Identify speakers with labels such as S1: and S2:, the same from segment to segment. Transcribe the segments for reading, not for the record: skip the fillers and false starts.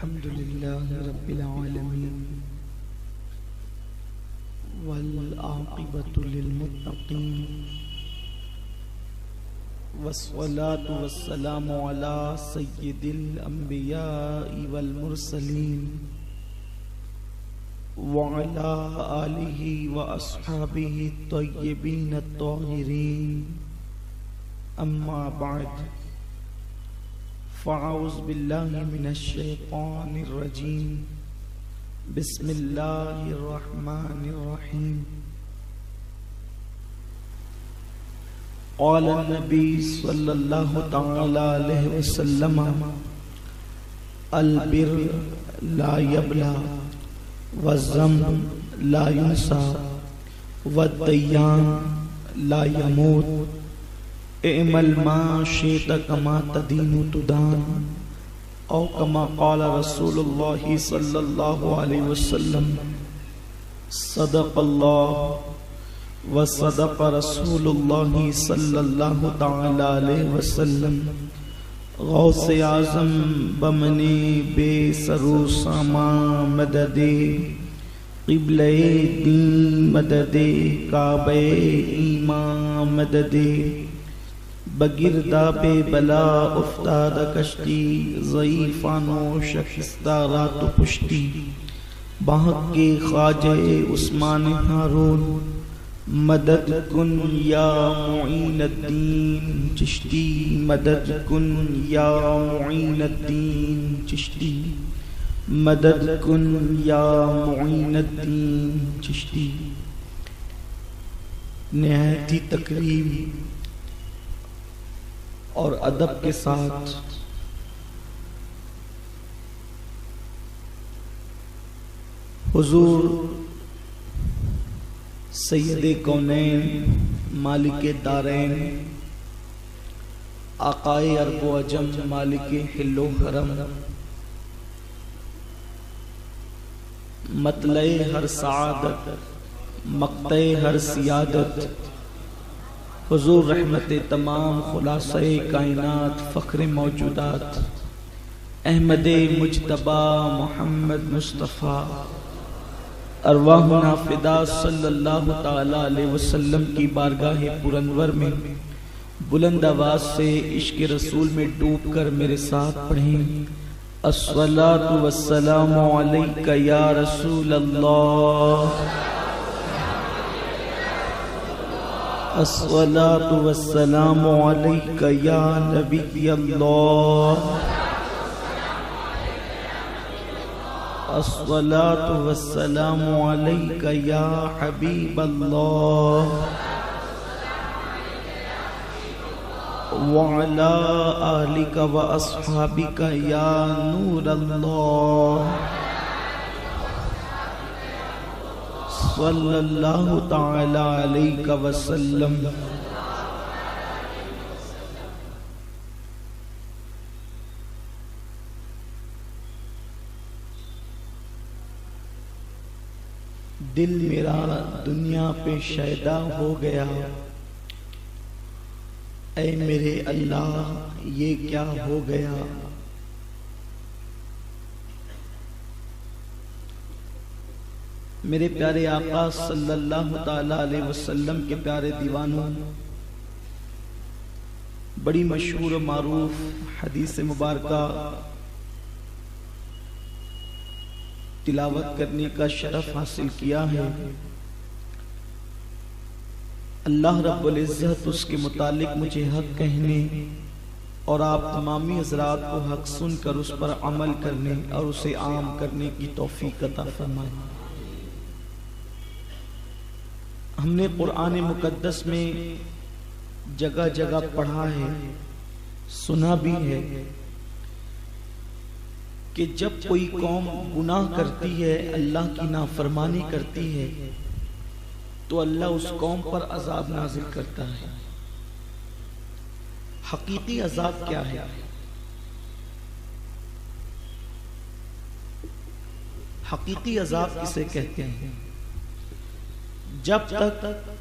S1: अल्हम्दुलिल्लाहि रब्बिल आलमीन वल आक़िबतु लिल मुत्तक़ीन वस्सलातु वस्सलामु अला सय्यिदिल अंबियाइ वल मुरसलीन व अला आलिहि व अस्हाबिहि तय्यिबीन अत्ताहिरीन अम्मा बाद फ़अऊज़ु बिल्लाहि मिनश शैतानिर रजीम बिस्मिल्लाहिर रहमानिर रहीम क़ाल नबी सल्लल्लाहु तआला अलैहि वसल्लम अल बिर्र ला यबला वज़्ज़म्ब ला युंसा वद्दय्यान ला यमूत इअमल मा शि'ता कमा तदीनु तुदान औ कमा क़ाल रसूलुल्लाह सल्लल्लाहु अलैहि वसल्लम सदक़ल्लाह व सदक़ रसूलुल्लाह सल्लल्लाहु तआला अलैहि वसल्लम गौसे आज़म बमने बेसरो सामा मददे क़िबले दीन मददे काबे ईमान मददे बगिरदाबे बला उफ्ताद कश्ती ज़ईफ़ानो शकिस्ता रात पुश्ती बाहके ख्वाजे उस्मान हारून मदद कुन या मुईनुद्दीन चिश्ती मदद कुन या मुईनुद्दीन चिश्ती मदद कुन या मुईनुद्दीन चिश्ती। निहायती तकरीम और अदब के साथ हुजूर सैयदे कौनैन मालिके दारैन आकाए अरब अजम मालिके हिल्लो हरम मतलए हर सादत मक्ते हर सियादत हुजूर रहमते तमाम खुलासे कायनात फ़ख्रे मौजूदात अहमदे मुज्तबा मोहम्मद मुस्तफ़ा अरवाहुना फ़िदा सल्लल्लाहु तआला अलैहि वसल्लम की बारगाह पुरनवर में बुलंद आवाज़ से इश्क़ रसूल में डूब कर मेरे साथ पढ़ें अस्सलातु वस्सलामु अलैका या रसूल अल्लाह अस्सलातु वस्सलामु अलैका या नबी अल्लाह अस्सलातु वस्सलामु अलैका या हबीब अल्लाह व अला आलिका व अस्हाबिका या नूर अल्लाह सल्लल्लाहु तआला अलैहि वसल्लम। दिल मेरा दुनिया पे शैदा हो गया, ऐ मेरे अल्लाह ये क्या हो गया। मेरे प्यारे आका सल्लल्लाहु ताला अलैहि वसल्लम के प्यारे दीवानों, बड़ी मशहूर मारूफ हदीस मुबारका तिलावत करने का शरफ हासिल किया है। अल्लाह रब्बुल इज़्ज़त उसके मुतालिक मुझे हक कहने और आप तमामी हज़रात को हक सुनकर उस पर अमल करने और उसे आम करने की तौफीक अता फरमाए। हमने कुरान मुकद्दस में जगह जगह पढ़ा है, सुना भी है कि जब कोई कौम गुनाह करती है, अल्लाह की नाफरमानी करती है, तो अल्लाह उस कौम पर अजाब नाजिल करता है। हकीकी अजाब क्या है? हकीकी अजाब किसे कहते हैं? जब तक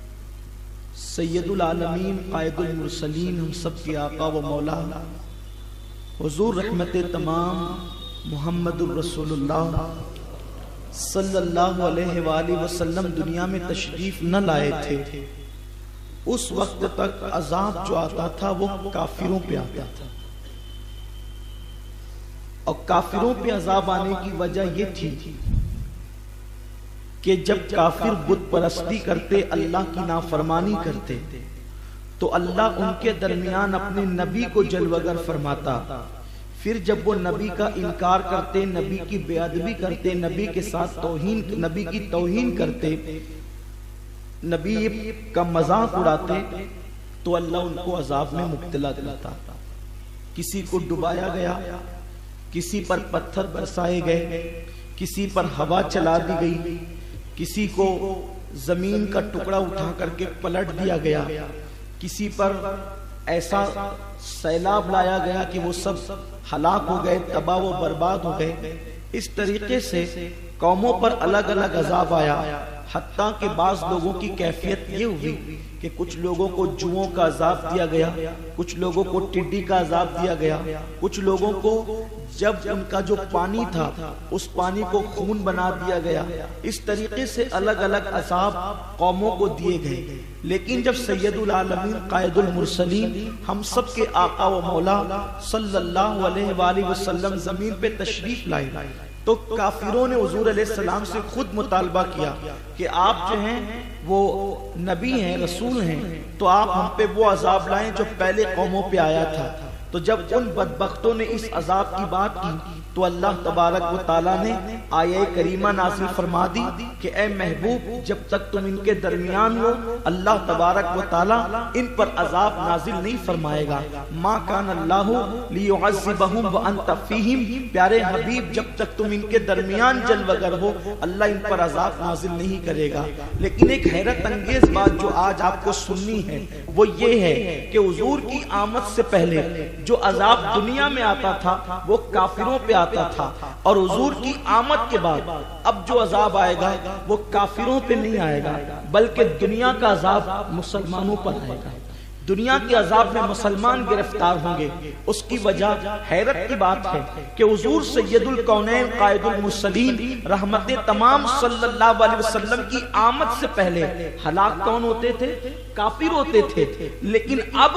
S1: सैयदुल आलमीन कायदुल मुरसलीन हम सब के आका व मौला हुजूर रहमते तमाम मुहम्मदुर रसूलुल्लाह सल्लल्लाहु अलैहि वसल्लम दुनिया में तशरीफ न लाए थे, उस वक्त तक अजाब जो आता था वो काफिरों पे आता था। और काफिरों पे अजाब आने की वजह ये थी कि जब काफिर बुत परस्ती करते, अल्लाह की नाफरमानी करते, तो अल्लाह उनके दरमियान अपने नबी को जलवगर फरमाता। फिर जब वो नबी का इनकार करते, नबी की बेअदबी करते, नबी के साथ तौहीन, नबी की तौहीन करते, नबी का मजाक उड़ाते, तो अल्लाह उनको अजाब में मुब्तला करता। किसी को डुबाया गया, किसी पर पत्थर बरसाए गए, किसी पर हवा चला दी गई, किसी को जमीन का टुकड़ा उठा करके पलट दिया गया, किसी पर ऐसा सैलाब लाया गया कि वो सब हलाक हो गए, तबाह व बर्बाद हो गए। इस तरीके से कौमों पर अलग अलग अजाब आया। हत्ता के बाज़ लोगों की कैफियत ये हुई कि कुछ लोगों को जुओं का अजाब दिया गया, कुछ लोगों को टिड्डी का अजाब दिया गया, कुछ लोगों को जब उनका जो पानी था उस पानी को खून बना दिया गया। इस तरीके से अलग अलग अजाब कौमों को दिए गए। लेकिन जब सैयदुल आलमीन कायदुल मुरसलीन हम सब के आका व मौला सल्लल्लाहु अलैहि वसल्लम जमीन पे तशरीफ लाए, तो काफिरों ने हुजूर अलैहिस्सलाम से खुद मुतालबा किया कि आप जो हैं वो नबी हैं, रसूल हैं, तो आप हम पे वो अजाब लाएं जो पहले कौमों पे आया था। तो जब उन बदबख्तों ने इस अजाब की बात की, तो अल्लाह तबारक व ताला ने आया करीमा नाज़िल फरमा दी कि ए महबूब, जब तक तुम इनके दरमियान हो, अल्लाह तबारक व ताला इन पर अजाब नाजिल नहीं फरमाएगा। मा कान अल्लाहु लियुअज़्ज़िबहुम व अंत फीहिम, प्यारे हबीब, जब तक तुम इनके दरमियान जलवगर हो, अल्लाह इन पर अजाब नाजिल नहीं करेगा। लेकिन एक हैरत अंगेज बात जो आज आपको सुननी है वो ये है कि हुजूर की आमद से पहले जो अजाब दुनिया में आता था वो काफिरों पे आता था, और हुजूर की आमद के बाद अब जो अजाब आएगा वो काफिरों पे नहीं आएगा, बल्कि दुनिया का अजाब मुसलमानों पर आएगा। दुनिया के अजाब में मुसलमान गिरफ्तार होंगे। उसकी वजह हैरत की बात है कि हुजूर सैयदुल कौनैन कायदुल मुरसलीन रहमते तमाम सल्लल्लाहु अलैहि वसल्लम की आमद से पहले हलाक कौन होते थे? काफिर होते थे। लेकिन अब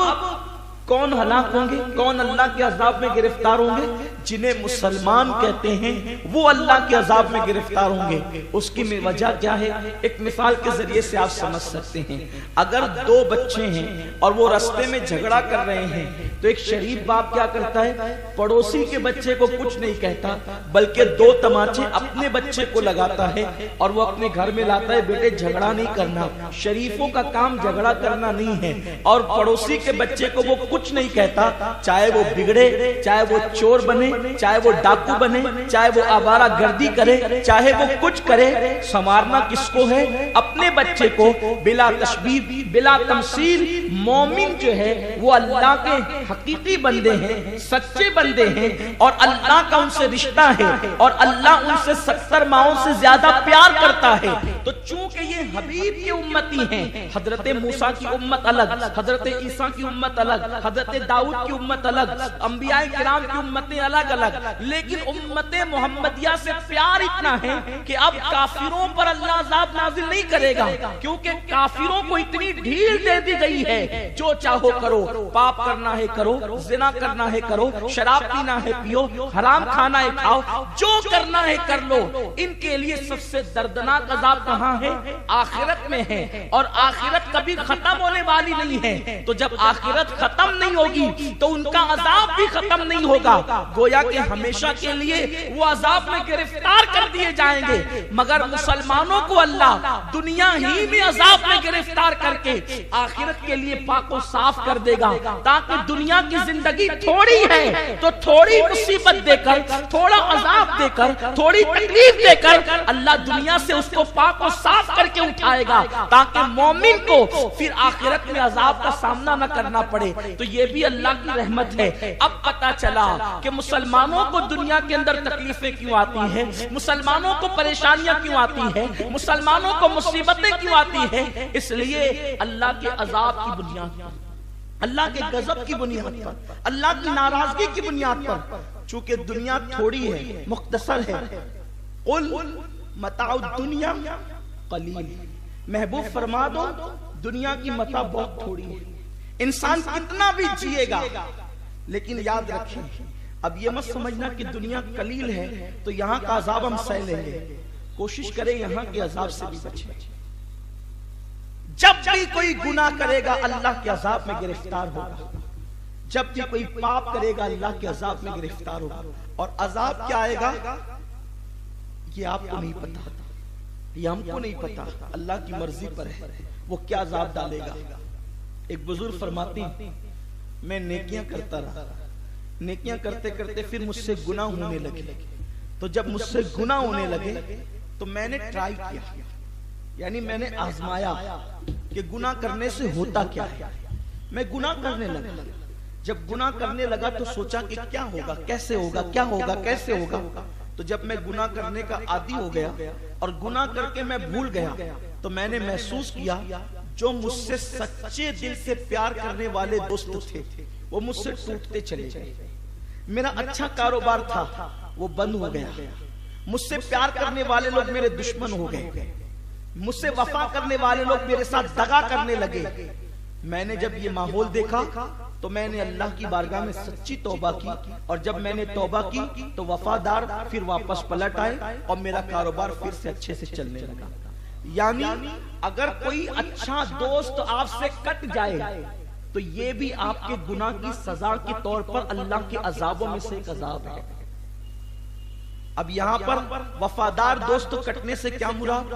S1: कौन हलाक होंगे, कौन अल्लाह के अजाब में गिरफ्तार होंगे? जिन्हें मुसलमान कहते हैं वो अल्लाह के अजाब में गिरफ्तार होंगे। उसकी वजह क्या है? एक मिसाल के जरिए से आप समझ सकते हैं। अगर दो बच्चे हैं और वो रास्ते में झगड़ा कर रहे हैं, तो एक शरीफ बाप क्या करता है? पड़ोसी के बच्चे को कुछ नहीं कहता, बल्कि दो तमाचे अपने बच्चे को लगाता है और वो अपने घर में लाता है, बेटे झगड़ा नहीं करना। शरीफों का काम झगड़ा करना नहीं है। और पड़ोसी के बच्चे को वो कुछ नहीं कहता, चाहे वो बिगड़े, चाहे वो चोर बने, चाहे वो डाकू बने, चाहे वो आवारा गर्दी करे, चाहे वो कुछ करे, संवारना किसको है? अपने बच्चे को। बिला तशबीह, बिला तमसील, मोमिन जो है वो अल्लाह के हकीकी बंदे हैं, सच्चे बंदे हैं, और अल्लाह का उनसे रिश्ता है, और अल्लाह उनसे 70 माओं से ज्यादा प्यार करता है। तो चूंकि ये हबीब की उम्मती हैं, हजरत मूसा की उम्मत अलग, हजरत ईसा की उम्मत अलग, हजरत दाऊद की उम्मत अलग, अंबियाए किराम की उम्मतें अलग अलग, लेकिन उम्मत मोहम्मदिया से प्यार इतना है कि अब काफिरों पर अल्लाह अज़ाब नाजिल नहीं करेगा, क्योंकि काफिरों को इतनी ढील दे दी गई है, जो चाहो करो, पाप करना है करो, जिना करना है करो, शराब पीना है पियो, हराम खाना है खाओ, जो करना है कर लो। इनके लिए सबसे दर्दनाक अज़ाब कहाँ है? आखिरत में है, और आखिरत कभी खत्म होने वाली नहीं है। तो जब आखिरत खत्म नहीं होगी तो उनका अजाब भी खत्म नहीं होगा। गोया कि हमेशा के लिए वो अजाब में गिरफ्तार कर दिए जाएंगे। मगर मुसलमानों को अल्लाह दुनिया ही में अजाब में गिरफ्तार करके आखिरत के लिए पाको साफ कर देगा, ताकि दुनिया की जिंदगी थोड़ी है तो थोड़ी मुसीबत देकर, थोड़ा अजाब देकर, थोड़ी तकलीफ देकर अल्लाह दुनिया से उसको पाको साफ करके उठाएगा, ताकि मोमिन को फिर आखिरत में अजाब का सामना न करना पड़े। तो ये भी अल्लाह की रहमत है। अब पता चला कि मुसलमानों को दुनिया के अंदर तकलीफें क्यों आती हैं, मुसलमानों को परेशानियां क्यों आती हैं, मुसलमानों को मुसीबतें क्यों आती हैं। इसलिए अल्लाह के अजाब की बुनियाद अल्लाह के गजब की बुनियाद पर, अल्लाह की नाराजगी की बुनियाद पर। चूंकि दुनिया थोड़ी है, मुख्तसर है, कुल मताउ दुनिया कलील, महबूब फरमा दो दुनिया की मता बहुत थोड़ी है। इंसान कितना भी जिएगा, लेकिन याद रखें, अब ये मत समझना कि दुनिया कलील है तो यहाँ का अजाब हम सह लेंगे। कोशिश करें यहाँ के अजाब से भी बचें। जब भी कोई गुनाह करेगा अल्लाह के अजाब में गिरफ्तार होगा, जब भी कोई पाप करेगा अल्लाह के अजाब में गिरफ्तार होगा। और अजाब क्या आएगा ये आपको नहीं पता, ये हमको नहीं पता, अल्लाह की मर्जी पर है वो क्या अजाब डालेगा। एक बुजुर्ग फरमाती, मैं नेकियां करता रहा, नेकियां करते करते फिर मुझसे गुनाह होने लगे। तो जब मुझसे गुनाह होने लगे तो मैंने ट्राई किया, यानी मैंने आजमाया कि गुनाह करने से होता क्या है। मैं गुनाह करने लगा, जब गुनाह करने लगा तो सोचा कि क्या होगा, कैसे होगा, क्या होगा, कैसे होगा। तो जब मैं गुनाह करने का आदी हो गया और गुनाह करके मैं भूल गया, तो मैंने महसूस किया जो मुझसे सच्चे दिल से प्यार करने वाले दोस्त थे वो मुझसे टूटते चले गए। मेरा अच्छा कारोबार था वो बंद हो गया, मुझसे प्यार करने वाले लोग मेरे दुश्मन हो गए, मुझसे वफा करने वाले लोग मेरे साथ दगा करने लगे। मैंने जब ये माहौल देखा तो मैंने अल्लाह की बारगाह में सच्ची तौबा की, और जब मैंने तौबा की तो वफादार फिर वापस पलट आए और मेरा कारोबार फिर से अच्छे से चलने लगा। यानी अगर कोई अच्छा दोस्त आपसे कट जाए तो ये भी आपके गुनाह की सजा के तौर पर अल्लाह के अजाबों में से एक अजाब है। अब यहाँ पर वफादार दोस्त कटने से क्या मुराद,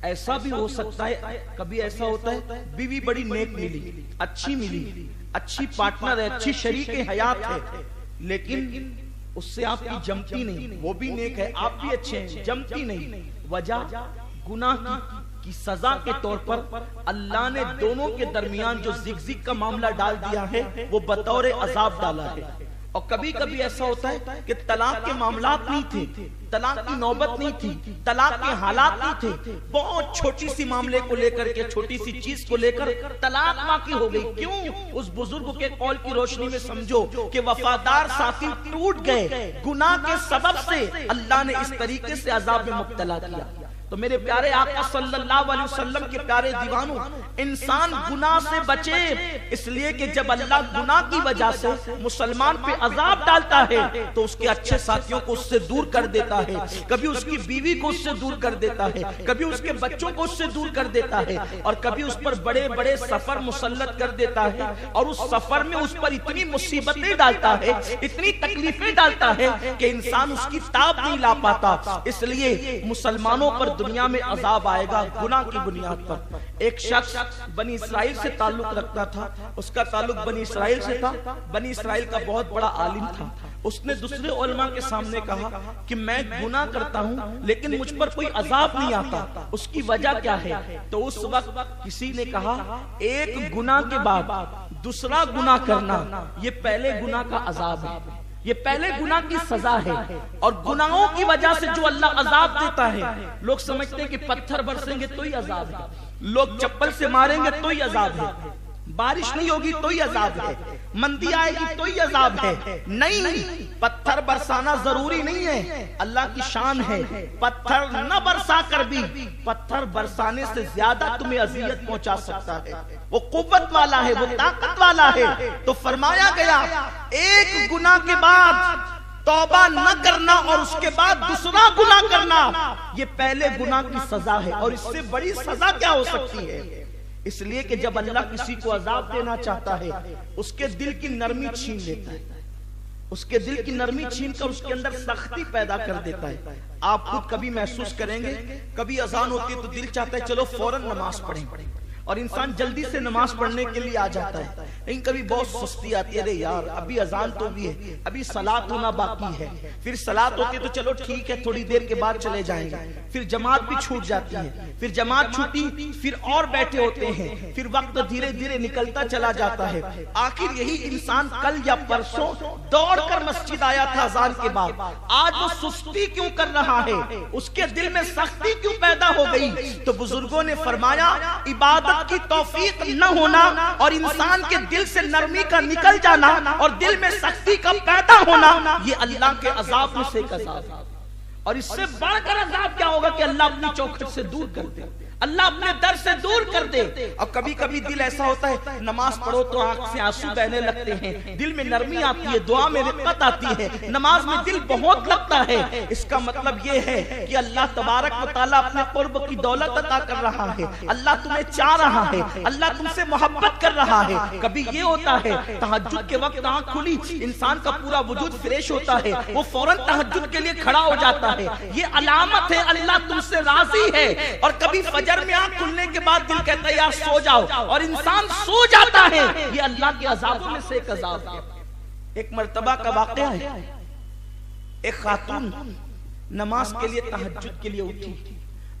S1: ऐसा भी हो सकता है, कभी ऐसा होता है बीवी बड़ी नेक मिली, अच्छी मिली, अच्छी पार्टनर है, अच्छी शरीके हयात है, लेकिन उससे आपकी जमती नहीं, वो भी नेक है, आप भी अच्छे हैं, जमती नहीं। वजह गुनाह की सजा के तौर पर अल्लाह ने दोनों के दरमियान जो जिग का मामला डाल दिया है वो बतौर अजाब डाला है। और कभी कभी ऐसा होता है कि तलाक के मामलात नहीं थे, तलाक की नौबत नहीं थी, तलाक के हालात नहीं थे, बहुत छोटी सी मामले को लेकर के, छोटी सी चीज को लेकर तलाक वाक़ई हो गई। क्यों? उस बुजुर्ग के कौल की रोशनी में समझो कि वफादार साथी टूट गए, गुनाह के सबब से अल्लाह ने इस तरीके से अजाब में मुब्तला किया। तो मेरे प्यारे आका सल्लल्लाहु अलैहि वसल्लम के प्यारे दीवानों, इंसान गुनाह से बचे, इसलिए कि जब अल्लाह गुनाह की वजह से मुसलमान पे अजाब डालता है तो उसके अच्छे साथियों को उससे दूर कर देता है, कभी उसकी बीवी को उससे दूर कर देता है, कभी उसके बच्चों को उससे दूर कर देता है, और कभी उस पर बड़े बड़े सफर मुसल्लत कर देता है, और उस सफर में उस पर इतनी मुसीबतें डालता है, इतनी तकलीफें डालता है कि इंसान उसकी ताब नहीं ला पाता। इसलिए मुसलमानों पर दुनिया में अजाब आएगा गुनाह की बुनियाद पर। एक शख्स बनी इसराइल से ताल्लुक रखता था, उसका ताल्लुक बनी इसराइल से था, बनी इसराइल का बहुत बड़ा आलिम था। उसने दूसरे उलमा के सामने कहा कि मैं गुनाह करता हूं लेकिन मुझ पर कोई अजाब नहीं आता, उसकी वजह क्या है? तो उस वक्त किसी ने कहा एक गुनाह के बाद दूसरा गुनाह करना ये पहले गुनाह का अजाब है, ये पहले गुनाह की सजा है। और गुनाहों की वजह से जो अल्लाह अजाब देता है, लोग समझते हैं कि पत्थर बरसेंगे तो ही अजाब है, लोग चप्पल से मारेंगे तो ही अजाब है, बारिश नहीं होगी तो ही अजाब है, मंदी आएगी तो ही अजाब है। नहीं, पत्थर बरसाना जरूरी नहीं है, अल्लाह की शान है। पत्थर न बरसा कर भी पत्थर बरसाने से ज्यादा तुम्हें अजियत पहुंचा सकता है, वो कुव्वत वाला है, वो ताकत वाला है। तो फरमाया गया एक गुनाह के बाद तौबा न करना और उसके बाद दूसरा गुनाह करना ये पहले गुनाह की सजा है, और इससे बड़ी सजा क्या हो सकती है? इसलिए कि जब अल्लाह किसी को अजाब देना चाहता है उसके दिल की नरमी छीन लेता है, उसके दिल की नरमी छीन कर उसके अंदर सख्ती पैदा कर देता है। आप खुद कभी महसूस करेंगे, कभी अजान होती है तो दिल चाहता है चलो फौरन नमाज पढ़ें, और इंसान जल्दी से नमाज पढ़ने के लिए आ जाता है, लेकिन कभी बहुत सुस्ती आती है, अरे यार अभी अजान तो भी है, अभी सलात होना बाकी है, फिर सलात होती है तो चलो ठीक है थोड़ी देर के बाद चले जाएंगे, फिर जमात भी छूट जाती है, फिर जमात छूटी फिर और बैठे होते हैं, फिर वक्त धीरे धीरे निकलता चला जाता है। आखिर यही इंसान कल या परसों दौड़कर मस्जिद आया था अजान के बाद, आज वो सुस्ती क्यों कर रहा है? उसके दिल में सख्ती क्यों पैदा हो गई? तो बुजुर्गों ने फरमाया इबादत इबादत की तौफीक न होना और इंसान के दिल से नरमी का निकल जाना और दिल में सख्ती का पैदा होना, ये अल्लाह के अजाब में से एक अजाब है। और इससे बढ़कर अजाब क्या होगा कि अल्लाह अपनी चौखट से दूर कर दे, अल्लाह अपने दर से दूर कर दे। और कभी कभी दिल ऐसा होता है, नमाज पढ़ो तो आंख से आंसू बहने लगते हैं, दिल में नरमी आती है, दुआ में रिक्कत आती है, नमाज में दिल बहुत लगता है। इसका मतलब ये है कि अल्लाह तबारक व तआला अपने कुर्ब की दौलत अता कर रहा है, अल्लाह तुम्हें चाह रहा है, अल्लाह तुमसे मोहब्बत कर रहा है। कभी ये होता है तहज्जुद के वक्त आंख खुली, इंसान का पूरा वजूद फ्रेश होता है, वो फौरन तहज्जुद के लिए खड़ा हो जाता है, ये अलामत है अल्लाह तुमसे राजी है। और कभी फजर में आंख खुलने के बाद दिल कहता है यार सो जाओ, और इंसान सो जाता है, ये अल्लाह के अजाबों में से एक अजाब है। एक मर्तबा का वाकया है, एक खातून नमाज के लिए तहज्जुद के लिए उठी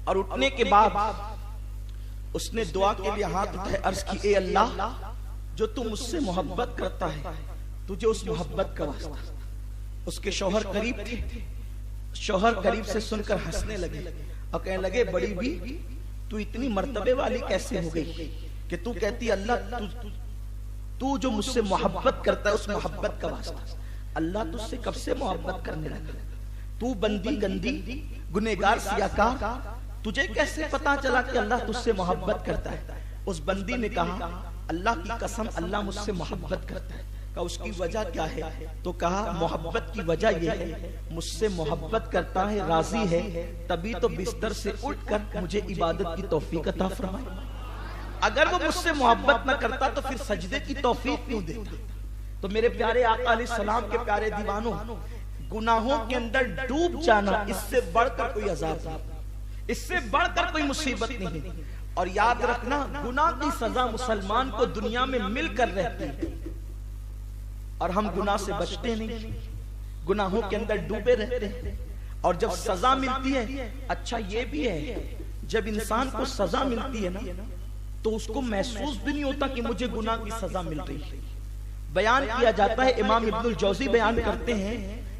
S1: और उठने के बाद उसने दुआ के लिए हाथ उठाए, अर्ज की ए अल्लाह जो तू मुझसे मोहब्बत करता है तुझे उस मोहब्बत का वास्ता। उसके शौहर करीब थे, शौहर करीब से सुनकर हंसने लगे और कहने लगे बड़ी भी तू इतनी मर्तबे वाली कैसे हो गई कि तू कहती अल्लाह तू जो मुझसे मोहब्बत करता है उस मोहब्बत का वास्ता। अल्लाह तुझसे कब से मोहब्बत करने लगा? तू बंदी गंदी गुनेगार सियाकार, तुझे कैसे पता चला कि अल्लाह तुझसे मोहब्बत करता है? उस बंदी ने कहा अल्लाह की कसम अल्लाह मुझसे मोहब्बत करता है। का उसकी वजह क्या है? तो कहा मोहब्बत की वजह यह है मुझसे मोहब्बत करता है, राजी है, तभी तो बिस्तर से उठकर मुझे इबादत की तौफीक अता फरमाए। अगर वो मुझसे मोहब्बत न करता तो फिर सजदे की तौफीक क्यों देता? तो मेरे प्यारे आका अलैहिस्सलाम के प्यारे दीवानों, गुनाहों के अंदर डूब जाना इससे बढ़कर कोई अजाब नहीं, इससे बढ़कर कोई मुसीबत नहीं। और याद रखना गुनाह की सजा मुसलमान को दुनिया में मिलकर रहती है और हम गुनाह से बचते नहीं, गुनाहों के अंदर डूबे रहते हैं। और जब सजा मिलती है, अच्छा ये भी है जब इंसान को सजा मिलती है ना तो उसको महसूस भी नहीं होता कि मुझे गुनाह की सजा मिल रही है। बयान किया जाता है, इमाम इब्नुल जौजी बयान करते हैं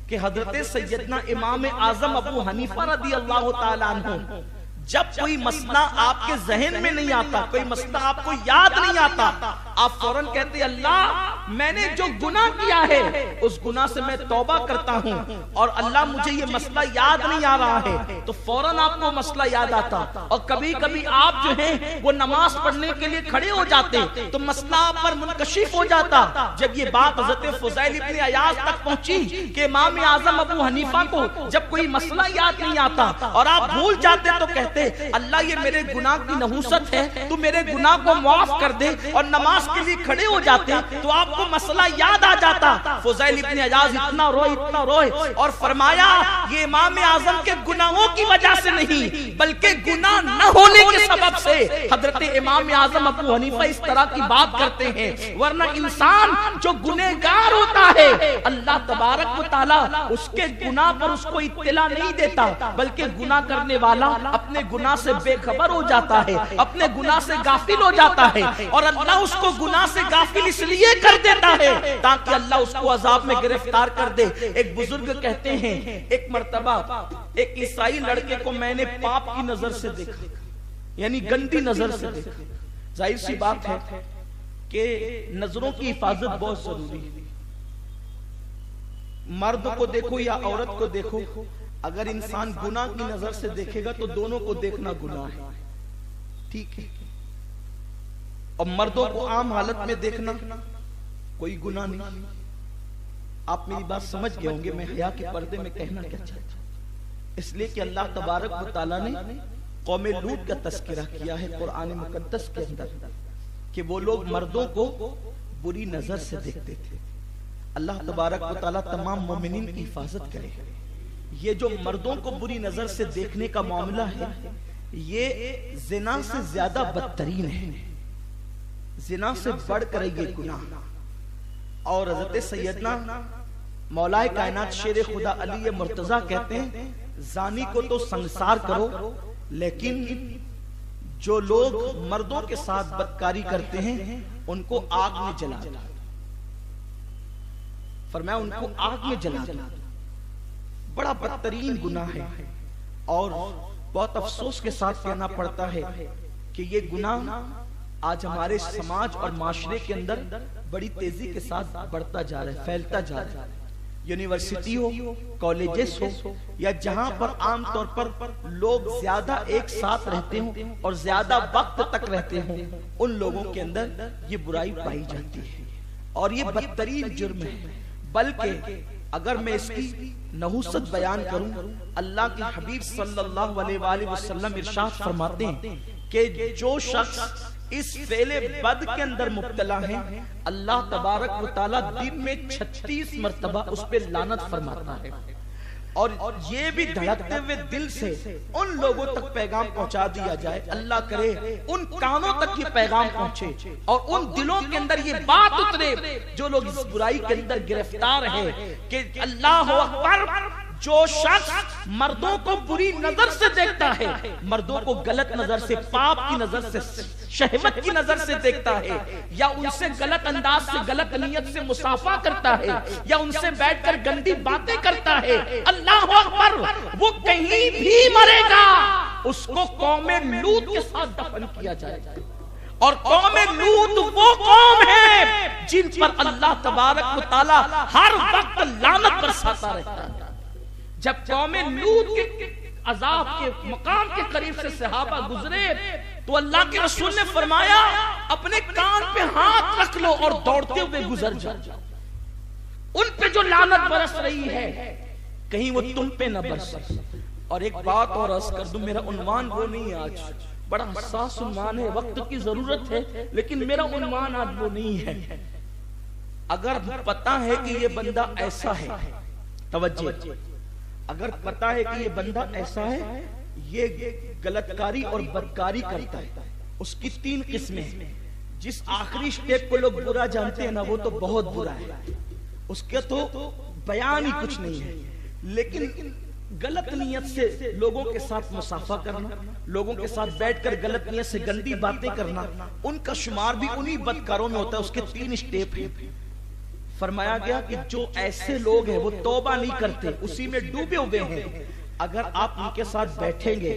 S1: कि हजरत सैयदना इमाम आजम अबू हनीफा रदियल्लाहु ताला अन्हु जब कोई मसला आपके जहन में नहीं आता, कोई मसला आपको याद नहीं आता, आप फौरन कहते हैं अल्लाह मैंने जो गुनाह किया है उस गुनाह से मैं तौबा करता हूँ और अल्लाह मुझे ये मसला याद नहीं आ रहा है, तो फौरन आपको मसला याद आता। और कभी कभी आप जो है वो नमाज पढ़ने के लिए खड़े हो जाते तो मसला आप पर मुनकशिफ हो जाता। जब ये बात हज़रत फुज़ैल इब्न अयाज़ तक पहुंची कि इमाम आज़म अबू हनीफा को जब कोई मसला याद नहीं आता और आप भूल जाते तो कहते अल्लाह ये मेरे गुनाह की नहूसत है, तू मेरे गुनाह को माफ कर दे, और नमाज के लिए खड़े हो जाते तो आपको मसला याद आ जाता। फुज़ैल इब्न अयाज़ इतना रोए और फरमाया ये इमाम आज़म के गुनाहों की वजह से नहीं बल्कि गुनाह न होने के सबब से हजरत इमाम आज़म अबू हनीफा इस तरह की बात करते हैं। वरना इंसान जो गुनहगार होता है अल्लाह तबारक व तआला उसके गुनाह पर उसको इत्तला नहीं देता, बल्कि गुनाह करने वाला अपने गुनाह से बेखबर हो जाता है, अपने गुनाह से गाफिल हो जाता है। और अल्लाह उसको गुनाह से गाफिल इसलिए कर देता है ताकि अल्लाह उसको अजाब में गिरफ्तार कर दे। एक बुजुर्ग कहते हैं एक मर्तबा एक ईसाई लड़के को मैंने पाप की नजर से देखा, यानी गंदी नजर से देखा। जाहिर सी बात है कि नजरों की हिफाजत बहुत जरूरी है। मर्द को देखो या औरत को देखो, अगर इंसान गुनाह की नजर से देखेगा तो दोनों को देखना गुनाह है, ठीक है। और मर्दों को आम हालत में देखना कोई गुनाह नहीं। आप मेरी बात समझ गए होंगे मैं हया के पर्दे में कहना क्या चाहता हूं। इसलिए कि अल्लाह तबारक व तआला ने कौम लूत का तस्करा किया है कुरान मुकद्दस के अंदर कि वो लोग मर्दों को बुरी नजर से देखते थे। अल्लाह तबारक व तआला तमाम मोमिनीन की हिफाजत करे। ये जो मर्दों को बुरी नजर से देखने का मामला है ये जिना से ज्यादा बदतरीन है, जिना से बढ़कर ये गुनाह। और हज़रत सैयदना मौलाए कायनात शेर खुदा अली मुर्तजा कहते हैं जानी को तो संसार करो लेकिन जो लोग मर्दों के साथ बदकारी करते हैं उनको आग में जला दो। फरमाया उनको आग में जला दो। बड़ा बदतरीन गुनाह है और बहुत अफसोस के साथ कहना पड़ता है कि ये गुनाह आज हमारे समाज और माशरे के अंदर बड़ी तेजी के साथ बढ़ता जा रहा है, फैलता जा रहा है। यूनिवर्सिटी हो, कॉलेजेस हो, या जहां पर आमतौर पर लोग ज्यादा एक साथ रहते हो और ज्यादा वक्त तक रहते हो, उन लोगों के अंदर ये बुराई पाई जाती है और ये बदतरीन जुर्म है। बल्कि अगर मैं इसकी नहुसत बयान करूं, अल्लाह के हबीब सल्लल्लाहु अलैहि वसल्लम इरशाद फरमाते हैं कि जो शख्स इस फेले बद के अंदर मुब्तला है, अल्लाह तबारक व तआला दिन में 36 मर्तबा उस पे लानत फरमाता है। और ये भी धड़कते हुए दिल से उन लोगों तक पैगाम पहुंचा दिया जाए, अल्लाह करे उन कानों तक ये पैगाम पहुंचे और उन दिलों के अंदर ये बात उतरे जो लोग इस बुराई के अंदर गिरफ्तार है कि अल्लाह अकबर, जो शख्स मर्दों को बुरी नजर से देखता है, मर्दों को गलत नजर से, पाप की नजर से, शहवत की नजर से देखता है, या उनसे गलत अंदाज से, गलत नियत से मुसाफा करता है, या उनसे बैठकर गंदी बातें करता है, अल्लाह अकबर, वो कहीं भी मरेगा उसको कौमे लूत के साथ दफन किया जाएगा। और कौमे लूत वो कौम है जिन पर अल्लाह तबारक व तआला हर वक्त लानत बरसाता रहता है। जब कौमे लूत के अजाब के मकाम के करीब से सहाबा गुजरे तो अल्लाह के रसूल ने फरमाया, अपने कान पे हाथ रख लो और दौड़ते हुए गुजर जाओ। उन पे जो लानत बरस रही है कहीं वो तुम पे न बरसे। और एक बात और अर्ज कर दूं, मेरा उन्वान वो नहीं है, आज बड़ा हसास उन्वान है, वक्त की जरूरत है, लेकिन मेरा उन्वान आज वो नहीं है। अगर पता है कि ये बंदा ऐसा है, तवज्जो, अगर पता है कि ये बंदा ऐसा है, ये गलतकारी और बदकारी करता है, उसकी 3 किस्में हैं। जिस आखिरी स्टेप को लोग बुरा जानते हैं ना, वो तो बहुत बुरा है, उसके तो बयान ही कुछ नहीं है। लेकिन गलत नियत से लोगों के साथ मुसाफा करना, लोगों के साथ बैठकर गलत नियत से गंदी बातें करना, उनका शुमार भी उन्हीं बदकारों में होता है। उसके 3 स्टेप हैं। फरमाया गया कि जो ऐसे लोग हैं वो तौबा नहीं करते, उसी में डूबे हुए हैं, अगर आप उनके साथ बैठेंगे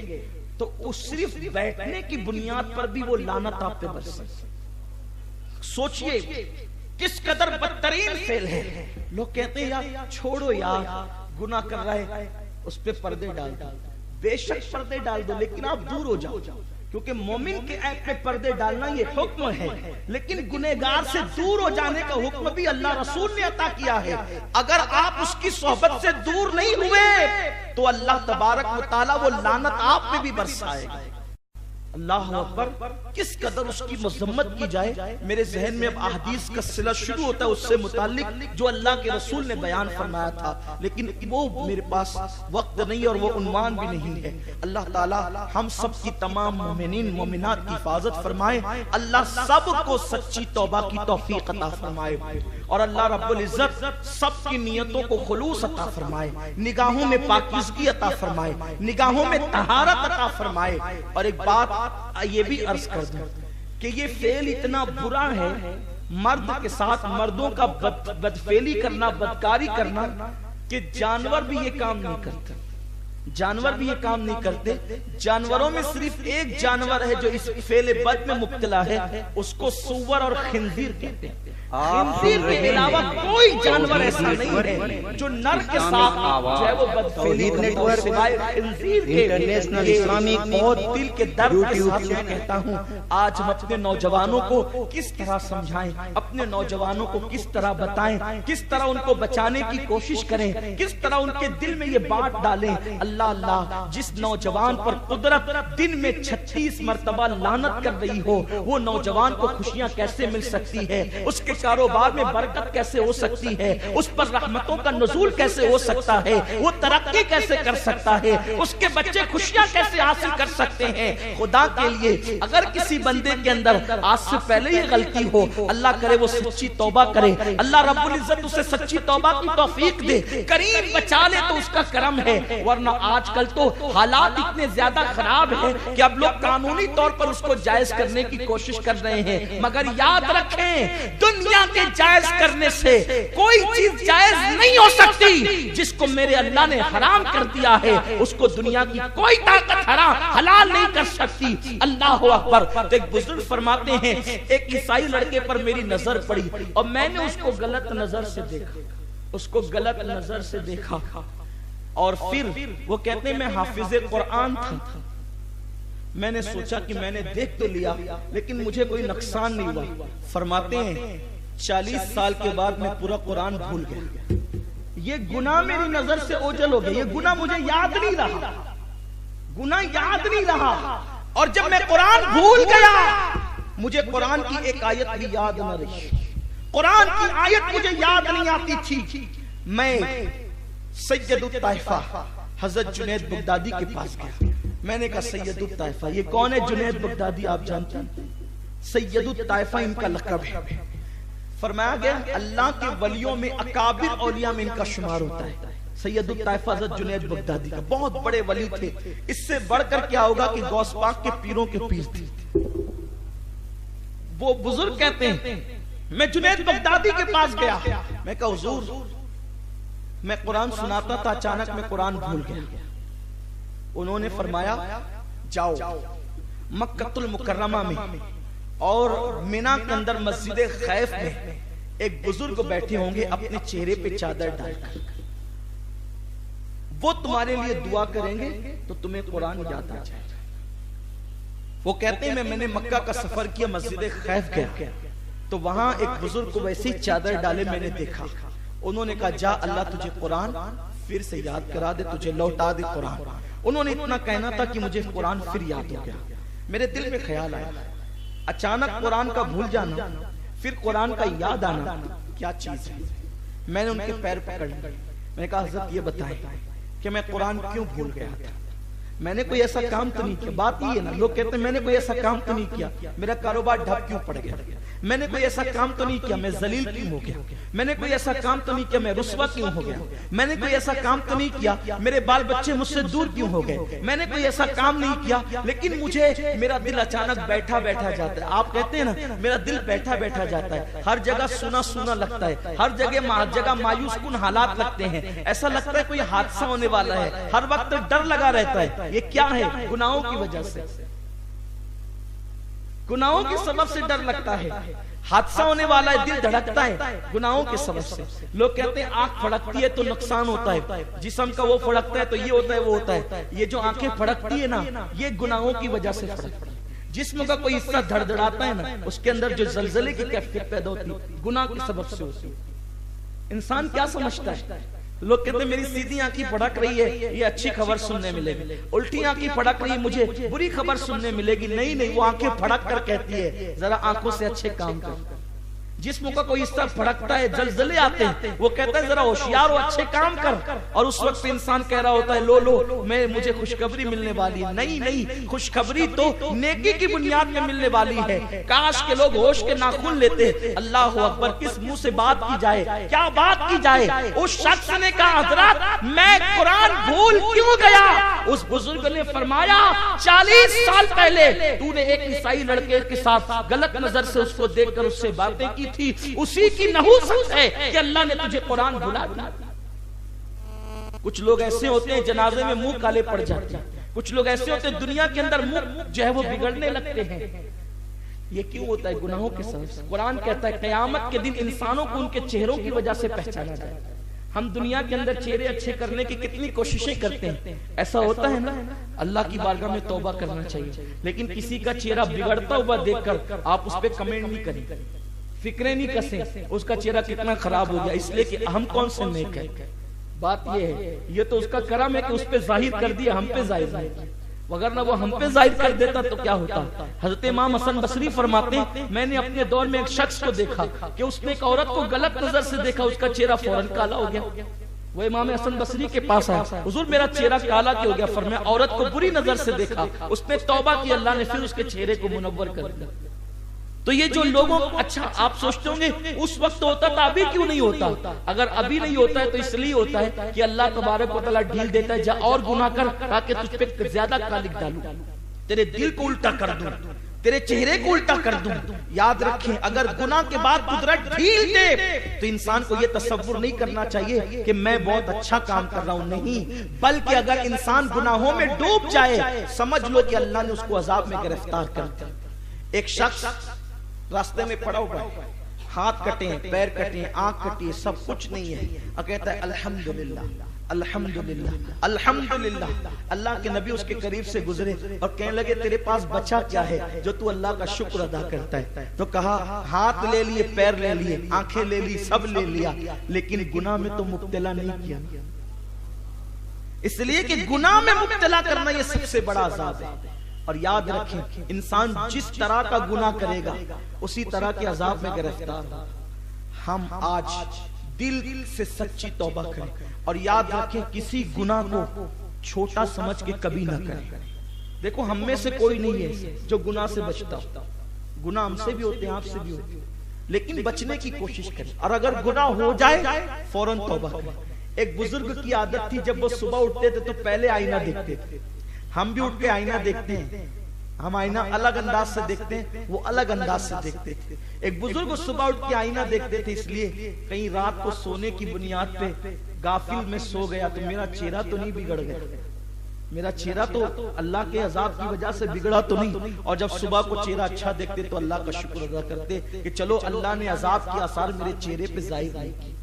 S1: तो उस सिर्फ बैठने की बुनियाद पर भी वो लानत आप पे बरसे। सोचिए किस कदर बदतरीन फेल है। लोग कहते हैं यार छोड़ो यार, गुनाह कर रहा है, उस पे पर्दे डाल दो। बेशक पर्दे डाल दो, लेकिन आप दूर हो जाओ, क्योंकि मोमिन के ऐप पे पर्दे डालना ये हुक्म है, लेकिन गुनहगार से दूर हो जाने का हुक्म भी अल्लाह रसूल ने अता किया है। अगर आप उसकी सोहबत से दूर नहीं हुए तो अल्लाह तबारक व तआला वो लानत आप पे भी बरसाएगा। अल्लाह अकबर, किस कदर उसकी मजम्मत की जाए। मेरे जहन में अब अहदीस का सिलसिला शुरू होता है उससे मुताल्लिक जो अल्लाह के रसूल ने बयान फरमाया था, लेकिन वो मेरे पास वक्त नहीं और वो उन्वान भी नहीं है। अल्लाह ताला हम सब की तमाम मोमिनीन मोमिनात की हिफाजत फरमाए। अल्लाह सबको सच्ची तौबा की तौफीक अता फरमाए और अल्लाह रब्बुल इज्जत सबकी नियतों को खुलूस अता फरमाए, निगाहों में पाकीज़गी अता फरमाए, निगाहों में तहारत अता फरमाए। और एक बात ये भी अर्ज कर दूं कि ये फेल इतना बुरा है, मर्द के साथ मर्दों का बदफेली करना, बदकारी करना, कि जानवर भी ये काम नहीं करते। जानवर भी ये काम नहीं करते। जानवरों में सिर्फ एक जानवर है जो इस फेले बद में मुब्तला है, उसको सुअर और खिंजीर कहते हैं। खिंजीर के अलावा कोई जानवर ऐसा नहीं है जो नर के साथ जो है वो बदफेली करे, सिवाय खिंजीर के। इंटरनेशनल इस्लामिक बहुत दिल के दर्द के साथ मैं कहता हूँ, आज हम अपने नौजवानों को किस तरह समझाएं, अपने नौजवानों को किस तरह बताएं, किस तरह उनको बचाने की कोशिश करें, किस तरह उनके दिल में ये बात डालें। अल्लाह अल्लाह, जिस नौजवान पर कुदरत दिन में 36 मर्तबा लानत कर रही हो, वो नौजवान को खुशियां कैसे मिल सकती है, उसके कारोबार में बरकत कैसे हो सकती है, उस पर रहमतों का नुज़ूल कैसे हो सकता है, वो तरक्की कैसे कर सकता है, उसके बच्चे खुशियां कैसे हासिल कर सकते हैं। खुदा के लिए अगर किसी बंदे के अंदर आज से पहले ये गलती हो, अल्लाह करे वो सच्ची तौबा करे, अल्लाह रब्बुल इज्जत उसे सच्ची तौबा की तौफीक दे, करीम बचा ले तो उसका करम है। वरना आजकल तो हालात इतने ज्यादा खराब हैं कि अब लोग कानूनी तौर पर उसको जायज करने की कोशिश कर रहे हैं, मगर याद रखें दुनिया के जायज करने से कोई चीज जायज नहीं हो सकती जिसको मेरे अल्लाह अल्लाह ने हराम कर दिया है, उसको दुनिया की कोई ताकत हलाल नहीं कर सकती। अल्लाह अकबर। तो एक बुजुर्ग फरमाते हैं, एक ईसाई लड़के पर मेरी नजर पड़ी और मैंने उसको गलत नजर से देखा, और फिर वो कहते हैं मैं हाफिज कुरान था। मैंने सोचा कि मैंने देख तो लिया लेकिन मुझे कोई नुकसान नहीं हुआ। फरमाते हैं 40 साल के बाद मैं पूरा कुरान भूल गया। ये गुनाह मेरी नजर से ओझल हो गया, ये गुनाह मुझे याद नहीं रहा। और जब मैं कुरान भूल गया, मुझे कुरान की एक आयत भी याद न रही, कुरान की आयत मुझे याद नहीं आती थी। मैं सैयदुत ताइफा हजरत जुनैद बगदादी के पास गया। मैंने कहा सैयदुत ताइफा, ये कौन है जुनैद बगदादी? आप जानते हैं, सैयदुत ताइफा इनका लक़ब है। फरमाया गया अल्लाह के वलियों में अकाबिर औलिया में इनका शुमार होता है। सैयदुत ताइफा हज़रत जुनैद बगदादी का बहुत बड़े वली थे। इससे बढ़कर क्या होगा कि गौस पाक के पीरों के पीर थे। वो बुजुर्ग कहते हैं मैं जुनैद बगदादी के पास गया। मैं कहा हुजूर, मैं कुरान सुनाता था, अचानक मैं कुरान भूल गया। उन्होंने फरमाया जाओ मक्कतुल मुकर्रमा में और मिना के अंदर मस्जिद खैफ में एक बुजुर्ग बैठे होंगे अपने चेहरे पे चादर डालकर, वो तुम्हारे लिए दुआ करेंगे तो तुम्हें कुरान याद आ जाएगा। वो कहते हैं मैंने मक्का का सफर किया, मस्जिद खैफ गया तो वहां एक बुजुर्ग को वैसे ही चादर डाले मैंने देखा। उन्होंने कहा जा अल्लाह तुझे कुरान फिर से याद करा दे, तुझे लौटा दे कुरान। उन्होंने इतना कहना था कि मुझे कुरान फिर याद हो गया। मेरे दिल में ख्याल आया, अचानक कुरान का भूल जाना फिर कुरान का याद आना क्या चीज है। मैंने उनके पैर पकड़ लिए। मैंने कहा हज़रत ये बताएं कि मैं कुरान क्यों भूल गया था? मैंने कोई ऐसा काम तो नहीं किया। बात ये है ना, लोग कहते हैं मैंने कोई ऐसा काम तो नहीं किया, मेरा कारोबार ठप क्यों पड़ गया? मैंने कोई ऐसा काम तो नहीं किया, मैं जलील क्यों हो गया? मैंने कोई ऐसा काम तो नहीं किया, मैं रुस्वा क्यों हो गया? मैंने कोई ऐसा काम तो नहीं किया, मेरे बाल बच्चे मुझसे दूर क्यों हो गए? मैंने कोई ऐसा काम नहीं किया, लेकिन मुझे मेरा दिल अचानक बैठा बैठा जाता है। आप कहते हैं ना मेरा दिल बैठा बैठा जाता है, हर जगह सुना सुना लगता है, हर जगह मायूस कुन हालात लगते हैं, ऐसा लगता है कोई हादसा होने वाला है, हर वक्त डर लगा रहता है। ये क्या है? गुनाहों की वजह से, गुनाहों के सबब से डर लगता है, हादसा होने वाला है, दिल धड़कता है गुनाहों के सबब से। लोग कहते हैं आंख फड़कती है तो नुकसान होता है, जिस्म का वो फड़कता है तो ये होता है वो होता है। ये जो आंखें फड़कती है ना, ये गुनाहों की वजह से फड़कती है। जिस्म का कोई हिस्सा धड़धड़ाता है ना, उसके अंदर जो जलजले की कैफियत पैदा होती है गुनाह के सबब से होती है। इंसान क्या समझता है? लोग कहते हैं मेरी सीधी आंखी फड़क रही है, ये अच्छी खबर सुनने मिलेगी, उल्टी आंखी फड़क रही है, मुझे बुरी खबर सुनने मिलेगी। नहीं नहीं, वो आंखें फड़क कर कहती है जरा आंखों से अच्छे काम कर। जिस्म का कोई हिस्सा फड़कता है, जलजले आते हैं, वो कहता है जरा होशियार हो, अच्छे काम कर। और उस वक्त इंसान कह रहा होता है लो लो मुझे खुशखबरी मिलने वाली है। नहीं नहीं, खुशखबरी तो नेकी की बुनियाद में मिलने वाली है। काश के लोग होश के नाखून लेते। अल्लाह अकबर, किस मुंह से बात की जाए, क्या बात की जाए? उस शख्स ने कहा हजरत मैं कुरान भूल क्यों गया? उस बुजुर्ग ने फरमाया 40 साल पहले तूने एक ईसाई लड़के के साथ गलत नजर से उसको देखकर उससे बातें की थी, उसी की नहूसत है कि अल्लाह ने तुझे कुरान भुला दिया। कुछ लोग ऐसे होते हैं जनाजे में मुंह काले पड़ जाते हैं, कुछ लोग ऐसे होते हैं दुनिया के अंदर मुंह जो है वो बिगड़ने लगते हैं। ये क्यों होता है? गुनाहों के सबब। कुरान कहता है क़यामत के दिन इंसानों को उनके चेहरों की वजह से पहचाना जाए। हम दुनिया के अंदर चेहरे अच्छे करने की कितनी कोशिशें करते हैं, ऐसा होता है ना, अल्लाह की बारगाह में तौबा करना चाहिए। लेकिन किसी का चेहरा बिगड़ता हुआ देखकर आप उस पर कमेंट नहीं करें, फिक्रे नहीं कसें उसका चेहरा कितना खराब हो गया, इसलिए कि हम कौन से नेक है। बात ये है, ये तो उसका करम है कि उस पे जाहिर कर दिया, हम पे जाहिर नहीं, वगरना वो हम पे जाहिर कर देता तो क्या होता। हजरत इमाम हसन बसरी फरमाते हैं मैंने अपने दौर में एक शख्स को देखा कि उसने एक औरत को गलत नजर से देखा, उसका चेहरा फौरन काला हो गया। वो इमाम हसन बसरी के पास आया, हुजूर मेरा चेहरा काला क्यों हो गया? फरमाया औरत को बुरी नजर से देखा, उसने तौबा की, अल्लाह ने फिर उसके चेहरे को मुनव्वर कर दिया। तो ये जो लोगों, अच्छा आप सोचते होंगे उस वक्त होता था अभी क्यों नहीं होता? अगर अभी नहीं होता है तो इसलिए होता है कि अल्लाह तबारक व तआला ढील देता है, जा और गुनाह कर ताकि तुझ पे ज्यादा कालिक डालूं, तेरे दिल को उल्टा कर दूं, तेरे चेहरे को उल्टा कर दूं। याद रखें, अगर गुनाह के बाद कुदरत ढील दे तो इंसान को यह तसव्वुर नहीं करना चाहिए कि मैं बहुत अच्छा काम कर रहा हूं, नहीं, बल्कि अगर इंसान गुनाहों में डूब जाए, समझ लो कि अल्लाह ने उसको अजाब में गिरफ्तार कर दिया। एक शख्स रास्ते में पड़ा हुआ है, हाथ कटे, पैर कटे, आंख कटी, सब कुछ नहीं है, और कहता है अल्हम्दुलिल्लाह अल्हम्दुलिल्लाह अल्हम्दुलिल्लाह। अल्लाह के नबी उसके करीब से गुजरे और कहने लगे तेरे पास बचा क्या है जो तू अल्लाह का शुक्र अदा करता है? तो कहा हाथ ले लिए, पैर ले लिए, आंखें ले ली, सब ले लिया, लेकिन गुनाह में तो मुब्तला नहीं किया। इसलिए कि गुनाह में मुब्तला करना यह सबसे बड़ा अजाब है। और याद रखें, इंसान जिस तरह का गुनाह करेगा उसी तरह के अजाब में गिरफ्तार। हम आज दिल से सच्ची तौबा करें और याद रखें, किसी गुनाह को छोटा समझ के कभी ना करें। देखो, हम में से कोई नहीं है जो गुनाह से बचता। गुनाह हमसे भी होते हैं, आपसे भी होते हैं, लेकिन बचने की कोशिश करें। और अगर गुनाह हो जाए फौरन तौबा करें। एक बुजुर्ग की आदत थी, जब वो सुबह उठते थे तो पहले आईना देखते थे। हम भी उठ के आईना देखते हैं, हम आईना अलग अंदाज से देखते हैं, वो अलग अंदाज से देखते थे। एक बुजुर्ग सुबह उठ के आईना देखते थे, इसलिए कहीं रात को सोने की बुनियाद पे गाफिल में सो गया तो मेरा चेहरा तो नहीं बिगड़ गया, मेरा चेहरा तो अल्लाह के अजाब की वजह से बिगड़ा तो नहीं। और जब सुबह को चेहरा अच्छा देखते तो अल्लाह का शुक्र अदा करते कि चलो अल्लाह ने अजाब के आसार मेरे चेहरे पे जाहिर नहीं किए।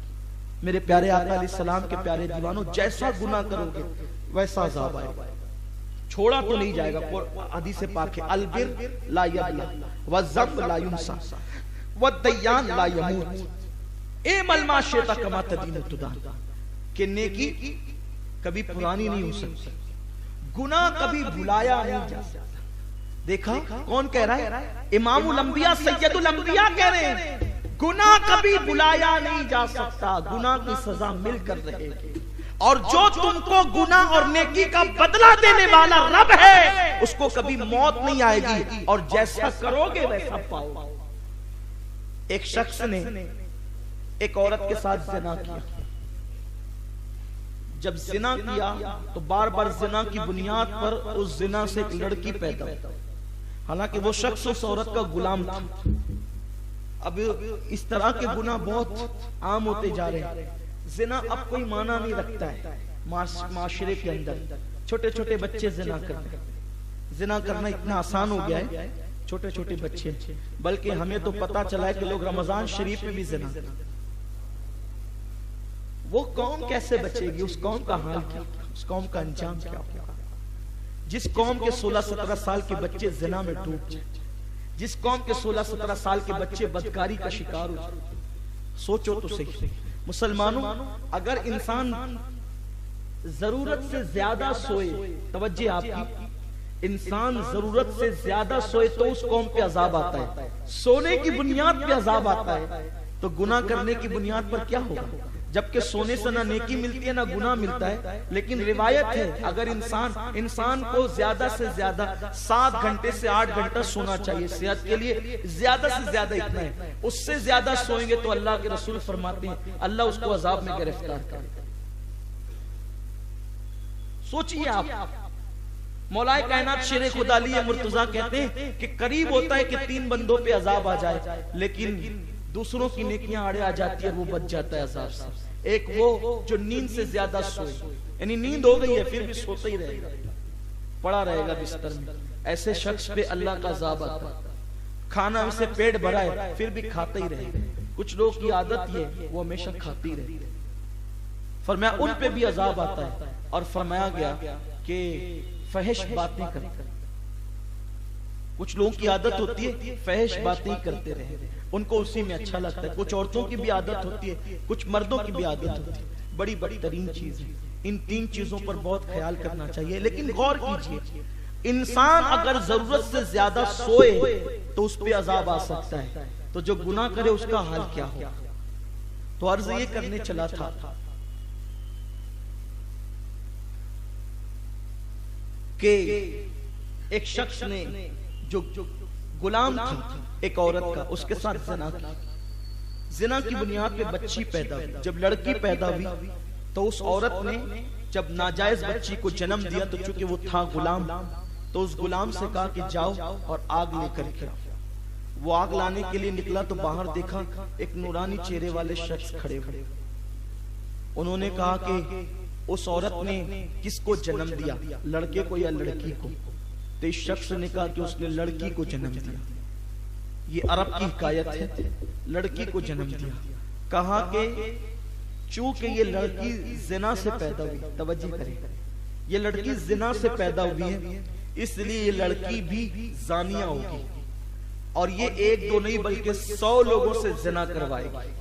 S1: मेरे प्यारे आका अलैहिस्सलाम के प्यारे दीवानों, जैसा गुनाह करोगे वैसा अजाब आएगा, छोड़ा तो नहीं जाएगा। हदीस पाक है, अलबिर ला यबला वज़्ज़ब ला युनसा वद्दय्यान ला यमूत एमल मा शिता कमा तदीन तुदान। कि नेकी कभी पुरानी नहीं हो सकती, गुनाह कभी भुलाया नहीं जा सकता। देखा कौन कह रहा है? इमामुल अंबिया सैयदुल अंबिया कह रहे हैं, गुनाह कभी भुलाया नहीं जा सकता, गुनाह की सजा मिलकर रहेगी। और जो तुमको गुनाह और नेकी का बदला देने वाला रब है, उसको कभी मौत नहीं आएगी, और जैसा करोगे वैसा पाओगे। एक शख्स ने एक औरत के साथ जिना किया। जब जिना किया तो बार बार जिना की बुनियाद पर उस जिना से एक लड़की पैदा हुई। हालांकि वो शख्स उस औरत का गुलाम था। अब इस तरह के गुनाह बहुत आम होते जा रहे हैं। जिना अब कोई माना नहीं रखता है माशरे के अंदर। छोटे छोटे बच्चे जिना करते हैं। जिना करना इतना आसान हो गया है, छोटे छोटे बच्चे, बल्कि हमें तो पता चला है कि लोग रमजान शरीफ में भी जिना करते हैं। वो कौम कैसे बचेगी? उस कौम का हाल क्या, उस कौम का अंजाम क्या होगा? जिस कौम के 16-17 साल के बच्चे जिना में डूब जाए, जिस कौम के 16-17 साल के बच्चे बदकारी का शिकार हो जाए, सोचो तो सही। मुसलमानों, अगर इंसान जरूरत से ज्यादा सोए, तवज्जो आपकी, इंसान जरूरत से ज्यादा सोए तो उस कौम पे अजाब आता है। सोने की बुनियाद पे अजाब आता है, तो गुनाह करने की बुनियाद पर क्या होगा? जबकि सोने से ना नेकी मिलती है ना गुनाह मिलता है। लेकिन रिवायत है, अगर इंसान को ज्यादा से ज्यादा 7 घंटे से 8 घंटा सोना चाहिए सेहत के लिए, ज्यादा से ज्यादा इतना है। उससे ज्यादा सोएंगे तो अल्लाह के रसूल फरमाते हैं अल्लाह उसको अजाब में गिरफ्तार करेगा। सोचिए आप, मौलाए कायनात शेर खुदा अली मुर्तजा कहते हैं कि करीब होता है कि 3 बंदों पे अजाब आ जाए, लेकिन दूसरों की नेकियां आड़े आ जाती है, वो बच जाता है अजाब से। एक वो जो नींद से ज्यादा सोए, यानी नींद हो गई है फिर भी सोता ही रहेगा, पड़ा रहेगा बिस्तर में, ऐसे शख्स पे अल्लाह का अजाब आता है। खाना से पेट भरा है फिर भी खाता ही रहेगा। कुछ लोग की आदत ये, वो हमेशा खाती रहे। फरमाया उन पे भी अजाब आता है। और फरमाया गया कि फहश बातें करते, कुछ लोगों की आदत होती है फहश बातें करते रहे, उनको उसी में अच्छा लगता है। कुछ औरतों की भी आदत होती है, कुछ मर्दों की भी आदत होती है। बड़ी बड़ी तरीन चीज है। इन 3 चीजों पर बहुत ख्याल करना चाहिए। लेकिन गौर कीजिए, इंसान अगर जरूरत से ज्यादा सोए तो उस पर अजाब आ सकता है, तो जो गुनाह करे उसका हाल क्या हो? तो अर्ज ये करने चला था कि एक शख्स ने जो गुलाम था एक औरत का, उसके साथ जिना की। जिना की बुनियाद पे बच्ची पैदा हुई। जब लड़की पैदा हुई तो उस औरत ने जब नाजायज बच्ची को जन्म दिया, तो चूंकि वो था गुलाम, तो उस गुलाम से कहा कि जाओ और आग लेकर के आओ। वो आग लाने के लिए निकला तो बाहर देखा एक नूरानी चेहरे वाले शख्स खड़े हुए। उन्होंने कहा कि उस औरत ने किसको जन्म दिया, लड़के को या लड़की को? तो इस शख्स ने कहा कि उसने लड़की को जन्म दिया। ये अरब की हिकायत है, लड़की को जन्म दिया। कहा कि चूंकि ये लड़की जिना से पैदा हुई, तवज्जो करें, ये लड़की जिना से पैदा हुई है, इसलिए ये लड़की भी जानिया होगी और ये एक दो नहीं बल्कि 100 लोगों से जिना करवाएगी,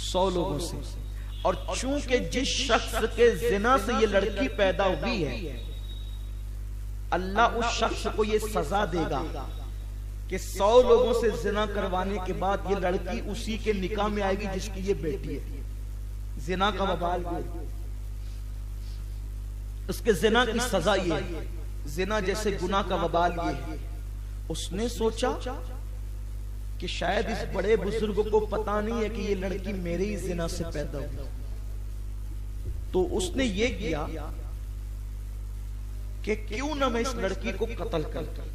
S1: 100 लोगों से। और चूंकि जिस शख्स के जिना से ये लड़की पैदा हुई है, अल्लाह उस शख्स को ये सजा देगा कि 100 लोगों से जिना करवाने के बाद ये लड़की उसी के निकाह में आएगी जिसकी ये बेटी है। जिना का वबाल ये, उसके जिना की सजा ये, जिना जैसे गुनाह का वबाल ये है। उसने सोचा कि शायद इस बड़े बुजुर्ग को पता नहीं है कि ये लड़की मेरे ही जिना से पैदा हुई। तो उसने ये किया कि क्यों ना मैं इस लड़की को कत्ल कर दूं।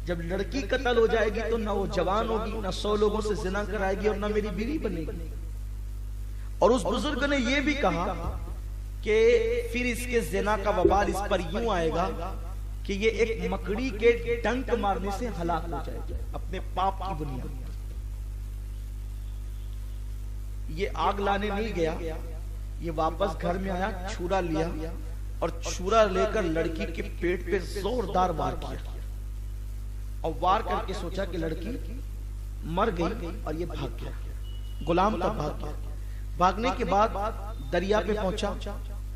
S1: जब लड़की कत्ल हो जाएगी तो ना वो जवान होगी, ना 100 लोगों से जिना कराएगी और ना मेरी बीवी बनेगी। और उस बुजुर्ग ने यह भी कहा कि फिर इसके जिना का वबाल इस पर यूं आएगा कि ये एक मकड़ी के डंक मारने से हलाक हो जाएगा अपने पाप की बुनियाद। ये आग लाने नहीं गया, ये वापस घर में आया, छुरा लिया और छुरा लेकर लड़की के पेट पे जोरदार वार किया और वार करके सोचा कि लड़की मर गई और ये भाग गया। गुलाम तब भाग गया। भागने के बाद दरिया पे पहुंचा,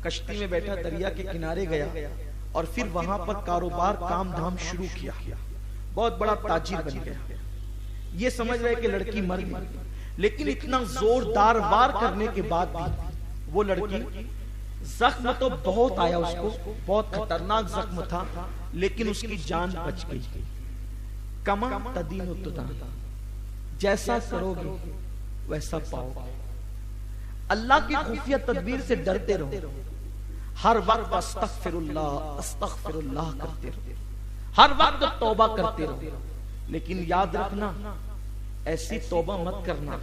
S1: कश्ती में बैठा, दरिया के किनारे गया और फिर वहां पर कारोबार काम धाम शुरू किया। बहुत बड़ा ताजिर बन गया। ये समझ रहे कि लड़की मर गई, लेकिन इतना जोरदार वार करने के बाद भी वो लड़की, जख्म तो बहुत आया उसको, बहुत खतरनाक जख्म था, लेकिन उसकी जान बच गई। कमा तदीन तुदा, जैसा करोगे वैसा पाओगे। अल्लाह की खुफिया तदबीर से डरते रहो, हर वक्त अस्तगफिरुल्लाह अस्तगफिरुल्लाह करते रहो, हर वक्त तौबा करते रहो। लेकिन याद रखना, ऐसी तौबा मत करना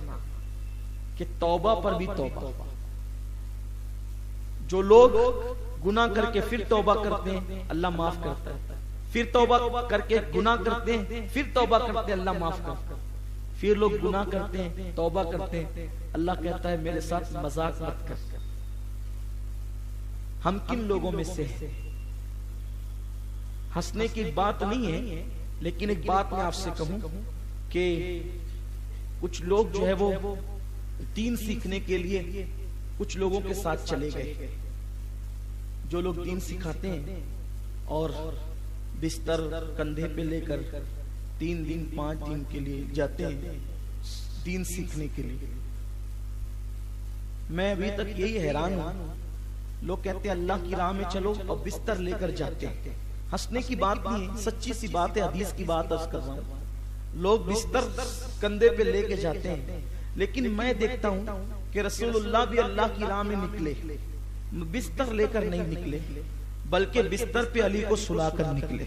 S1: कि तौबा पर भी तौबा। जो लोग गुनाह करके फिर तौबा करते हैं, अल्लाह माफ करता है। फिर तौबा करके गुनाह करते हैं, फिर तौबा करते हैं, अल्लाह माफ करता है। फिर लोग गुनाह करते हैं, तौबा करते हैं, अल्लाह कहता है मेरे साथ मजाक मत कर। हम किन लोगों में से हैं? हंसने की बात नहीं है, लेकिन एक बात मैं आपसे कहूं कि कुछ लोग जो है वो दीन सीखने के लिए कुछ लोगों के साथ चले गए। जो लोग दीन सिखाते हैं और बिस्तर कंधे पे लेकर 3 दिन 5 दिन के लिए जाते हैं दीन सीखने के लिए। मैं अभी तक यही हैरान हूं, लोग कहते हैं अल्लाह की राह में चलो और बिस्तर लेकर जाते हैं। हंसने की बात नहीं है, सच्ची सी बात है, हदीस की बात अर्ज कर रहा हूं। लोग बिस्तर कंधे पे लेके जाते हैं, लेकिन मैं देखता हूं कि रसूलुल्लाह भी अल्लाह की राह में निकले, बिस्तर लेकर नहीं निकले, बल्कि बिस्तर पे अली को सुलाकर निकले।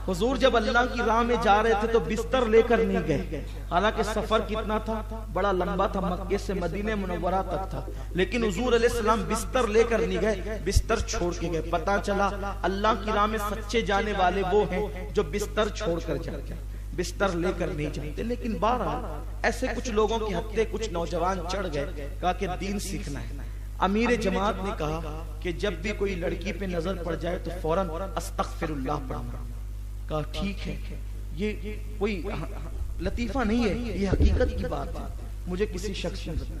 S1: हुजूर जब अल्लाह की राह में जा रहे थे तो बिस्तर लेकर नहीं गए। हालांकि सफर कितना था, बड़ा लंबा था, मक्के से मदीने मुनव्वरा तक था, लेकिन हुजूर अलैहिस्सलाम बिस्तर लेकर नहीं गए, बिस्तर छोड़ के गए। पता चला अल्लाह की राह में सच्चे जाने वाले वो हैं जो बिस्तर छोड़कर जाते हैं, बिस्तर लेकर नहीं जाते। लेकिन बहरहाल ऐसे कुछ लोगों के हत्थे कुछ नौजवान चढ़ गए, कहा कि दीन सीखना है। अमीर जमात ने कहा कि जब भी कोई लड़की पे नजर पड़ जाए तो फौरन अस्तगफिरुल्लाह पढ़ना। कहा ठीक है, ये कोई लतीफा नहीं है, ये हकीकत की बात है। मुझे किसी शख्स ने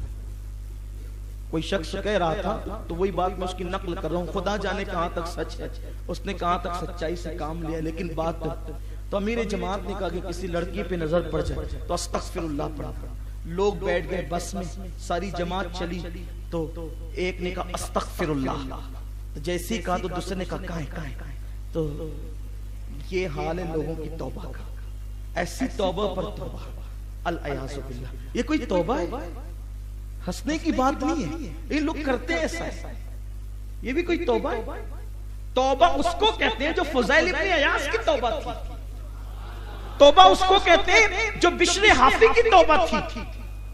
S1: कोई शख्स कह रहा था तो वही बात मैं उसकी नकल कर रहा हूँ, खुदा जाने कहां तक सच है, उसने कहां तक सच्चाई से काम लिया। लेकिन बात तो अमीर जमात ने कहा कि किसी लड़की पे नजर पड़ जाए तो अस्तगफिरुल्लाह पढ़ा। लोग बैठ गए बस में, सारी जमात चली तो एक ने कहा अस्तगफिरुल्लाह, तो जैसे ही कहा तो दूसरे ने कहा काहे। तो ये हाल है लोगों की तौबा का, ऐसी तौबा पर तौबा, अल-अयाज़ु बिल्लाह। ये कोई तौबा है? हंसने की बात नहीं है, ये लोग करते हैं ऐसा, ये भी कोई तौबा है? तौबा उसको कहते हैं जो फुज़ैल इब्न अयास की तौबा थी। तौबा उसको कहते हैं जो बिश्र हाफी की तौबा थी।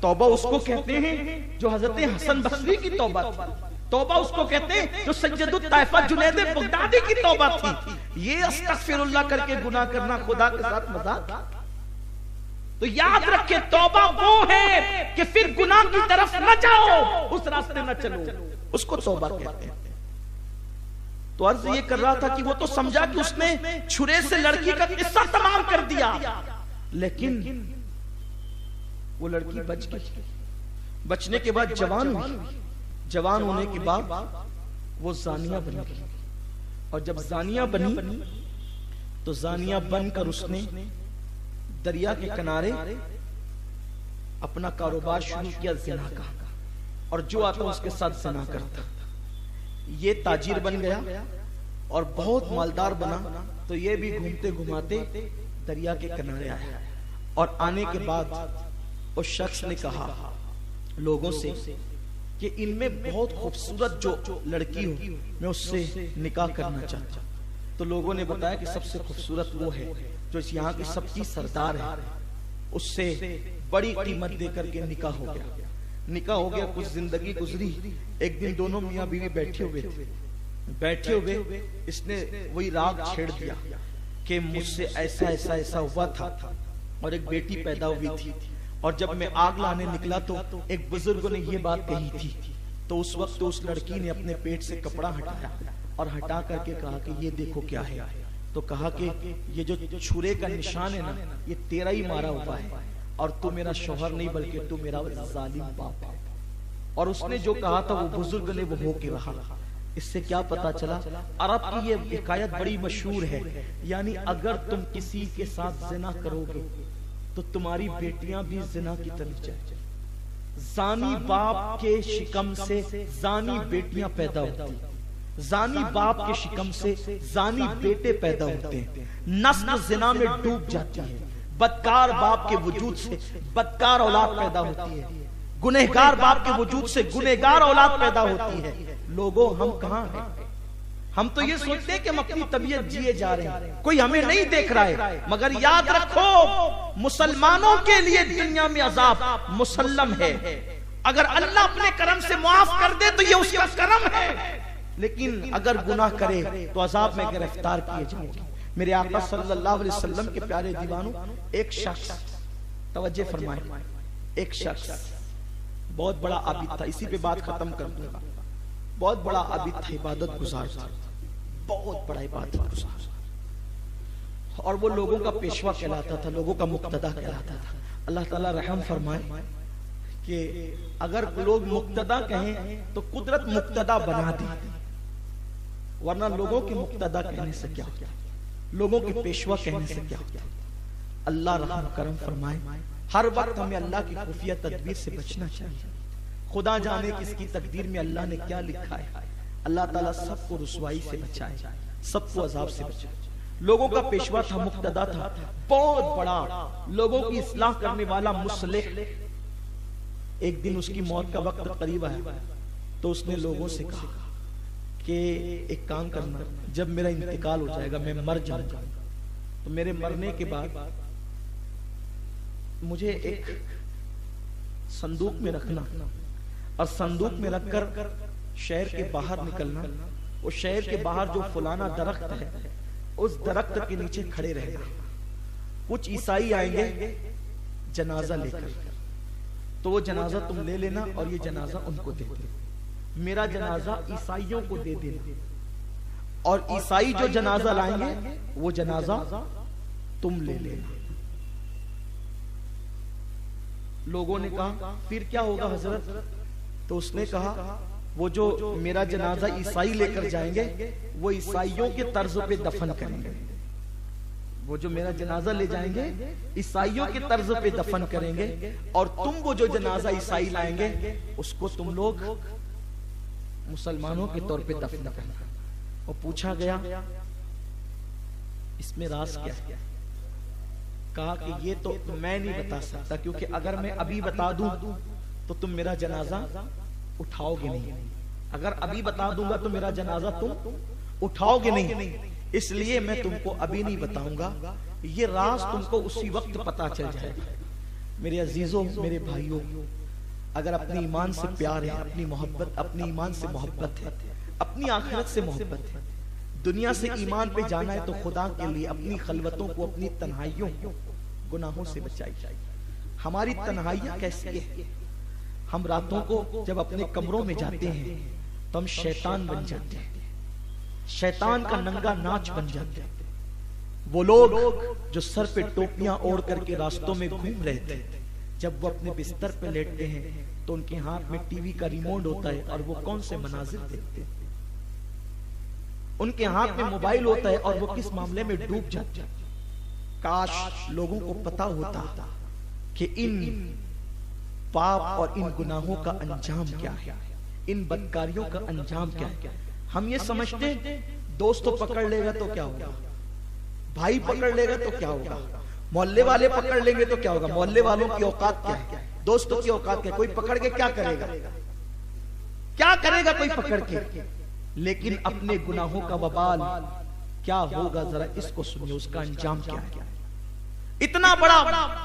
S1: तौबा उसको कहते हैं जो हजरत हसन बसरी की तौबा थी। तौबा उसको कहते हैं जो सज्जदुत ताइफा जुनैद बगदादी की तौबा थी। ये अस्तगफिरुल्लाह करके गुनाह करना खुदा के साथ मजाक। तो याद रखे तौबा वो है कि फिर गुनाह की तरफ न जाओ, उस रास्ते न चलो, उसको तौबा कहते हैं। तो अर्ज ये कर रहा था कि वो तो समझा कि उसने छुरे से लड़की का किस्सा तमाम कर दिया, लेकिन वो लड़की बच गई। बचने के बाद जवान हुई। जवान होने के बाद वो जानिया बन गई। और जब जानिया बनी तो जानिया बनकर उसने दरिया के किनारे अपना कारोबार शुरू किया ज़िना का, और जो आता उसके साथ ज़िना करता। ये ताजिर बन गया और बहुत मालदार बना। तो ये भी घूमते घुमाते दरिया के किनारे आया, और आने के बाद उस शख्स ने कहा लोगों से कि इनमें बहुत खूबसूरत जो लड़की हो, मैं उससे निकाह करना चाहता। तो लोगों ने बताया कि सबसे खूबसूरत वो है जो यहाँ की सबकी सरदार है, उससे बड़ी कीमत देकर के निकाह हो गया। निकाह हो गया, कुछ जिंदगी गुजरी। एक दिन दोनों मियाँ बीवी बैठे हुए थे। बैठे हुए इसने वही राग छेड़ दिया कि मुझसे ऐसा ऐसा ऐसा हुआ था और एक बेटी पैदा हुई थी, और जब मैं आग लाने निकला तो एक बुजुर्ग ने ये बात कही थी। तो उस वक्त उस लड़की ने अपने पेट से कपड़ा हटाया और हटा करके कहा कि ये देखो क्या है। तो कहा कि ये जो छुरे का निशान है ना, ये तेरा ही मारा हुआ है, और तू मेरा शौहर नहीं बल्कि तू मेरा जालिम बाप है। और उसने जो कहा था वो बुजुर्ग ने वो हो के रहा। इससे क्या पता चला, अरब की ये हिकायत बड़ी मशहूर है, यानी अगर तुम किसी के साथ जिना करोगे तो तुम्हारी बेटियां भी जिना की तरफ जाए। जानी बाप के शिकम से जानी बेटियां पैदा होती, जानी बाप के शिकम से जानी बेटे पैदा होते हैं। नस्ल जिना में डूब जाती है। बदकार बाप के वजूद से बदकार औलाद पैदा होती है। गुनहगार बाप के वजूद से गुनहगार औलाद पैदा होती है। लोगों, हम कहां हैं? हम तो ये सोचते हैं कि हम अपनी तबीयत जिए जा रहे हैं, कोई हमें नहीं देख रहा है। मगर याद रखो, मुसलमानों के लिए दुनिया में अजाब मुसल्लम है। अगर अल्लाह अपने करम से माफ कर दे तो ये उसका करम है, लेकिन अगर गुनाह करे तो अजाब में गिरफ्तार किए जाएंगे। मेरे आका सल्लल्लाहु अलैहि वसल्लम के प्यारे दीवानों, एक शख्स, तवज्जो फरमाए, एक शख्स बहुत बड़ा आबिद था। इसी पे बात खत्म कर दूंगा। बहुत बड़ा आबिद था, इबादत गुजार था, बहुत बड़ा इबादत गुजार, और वो लोगों का पेशवा कहलाता था, लोगों का मुक्तदा कहलाता था। अल्लाह ताला रहम फरमाए कि अगर लोग मुक्तदा कहें तो कुदरत मुक्तदा बना दी, वरना लोगों के मुक्तदा कहने से क्या, लोगों के पेशवा कहने से क्या। अल्लाह रहम करम फरमाए। हर वक्त हमें अल्लाह की खुफिया तदबीर से बचना चाहिए। खुदा जाने किसकी तकदीर में अल्लाह ने क्या लिखा है। अल्लाह ताला सबको रुसवाई से बचाए, सबको अजाब से बचाए। लोगों का पेशवा था, मुक्तदा था, बहुत बड़ा, लोगों की इस्लाह करने वाला मुसलिह। एक दिन उसकी मौत का वक्त करीब आया तो उसने लोगों से कहा कि एक काम करना, जब मेरा इंतकाल हो जाएगा, मैं मर जाऊंगा, तो मेरे मरने के बाद मुझे एक संदूक में रखना, और संदूक में रखकर शहर के बाहर निकलना। वो शहर के बाहर जो फलाना दरख्त है, उस दरख्त के नीचे खड़े रहना। कुछ ईसाई आएंगे जनाजा लेकर, तो वो जनाजा तुम ले लेना और ये जनाजा उनको दे देना। मेरा जनाजा ईसाइयों को दे देना, और ईसाई जो जनाजा लाएंगे वो जनाजा तुम ले लेना। लोगों ने कहा फिर क्या होगा हजरत? तो उसने कहा वो जो मेरा जनाजा ईसाई लेकर जाएंगे वो ईसाइयों के तर्ज पे दफन करेंगे। वो जो मेरा जनाजा ले जाएंगे ईसाइयों के तर्ज पे दफन करेंगे, और तुम वो जो जनाजा ईसाई लाएंगे उसको तुम लोग मुसलमानों के तौर पे दफन करना। और पूछा गया इसमें राज क्या है? कहा कि ये तो मैं नहीं बता सकता, क्योंकि अगर मैं अभी बता दूं तो तुम मेरा जनाजा उठाओगे नहीं। अगर अभी बता दूंगा तो मेरा जनाजा तुम उठाओगे नहीं, इसलिए मैं तुमको अभी नहीं बताऊंगा, ये राज तुमको उसी वक्त पता चल जाएगा। मेरे अजीजों, मेरे भाइयों, अगर अपने ईमान से प्यार है, अपनी मोहब्बत, अपने ईमान से मोहब्बत है, अपनी आखिरत से मोहब्बत है, दुनिया से ईमान पे जाना है, तो खुदा के लिए अपनी खलवतों को, अपनी तन्हाइयों को गुनाहों से बचाई जाए। हमारी तन्हाइयां कैसी है? हम रातों को जब अपने कमरों में जाते हैं तो हम शैतान बन जाते हैं, शैतान का नंगा नाच बन जाते हैं। वो लोग जो सर पे टोपियां ओढ़ करके रास्तों में घूम रहे थे, जब वो अपने बिस्तर पे लेटते हैं तो उनके हाथ में टीवी का रिमोट होता है और वो कौन से मनाजिर देखते हैं। उनके हाथ में मोबाइल होता है और वो किस मामले में डूब जाते हैं। काश लोगों को पता होता कि इन पाप और इन गुनाहों का अंजाम क्या है, इन बदकारियों का अंजाम क्या है। हम ये समझते दोस्तों पकड़ लेगा तो क्या होगा, भाई पकड़ लेगा तो क्या होगा, मोहल्ले वाले पकड़ लेंगे तो क्या होगा। मोहल्ले वालों की औकात क्या है, दोस्तों की औकात क्या है। कोई पकड़ के क्या करेगा, क्या करेगा कोई पकड़ के। लेकिन अपने गुनाहों का वबाल क्या होगा, जरा इसको सुनिए, उसका अंजाम क्या है। इतना बड़ा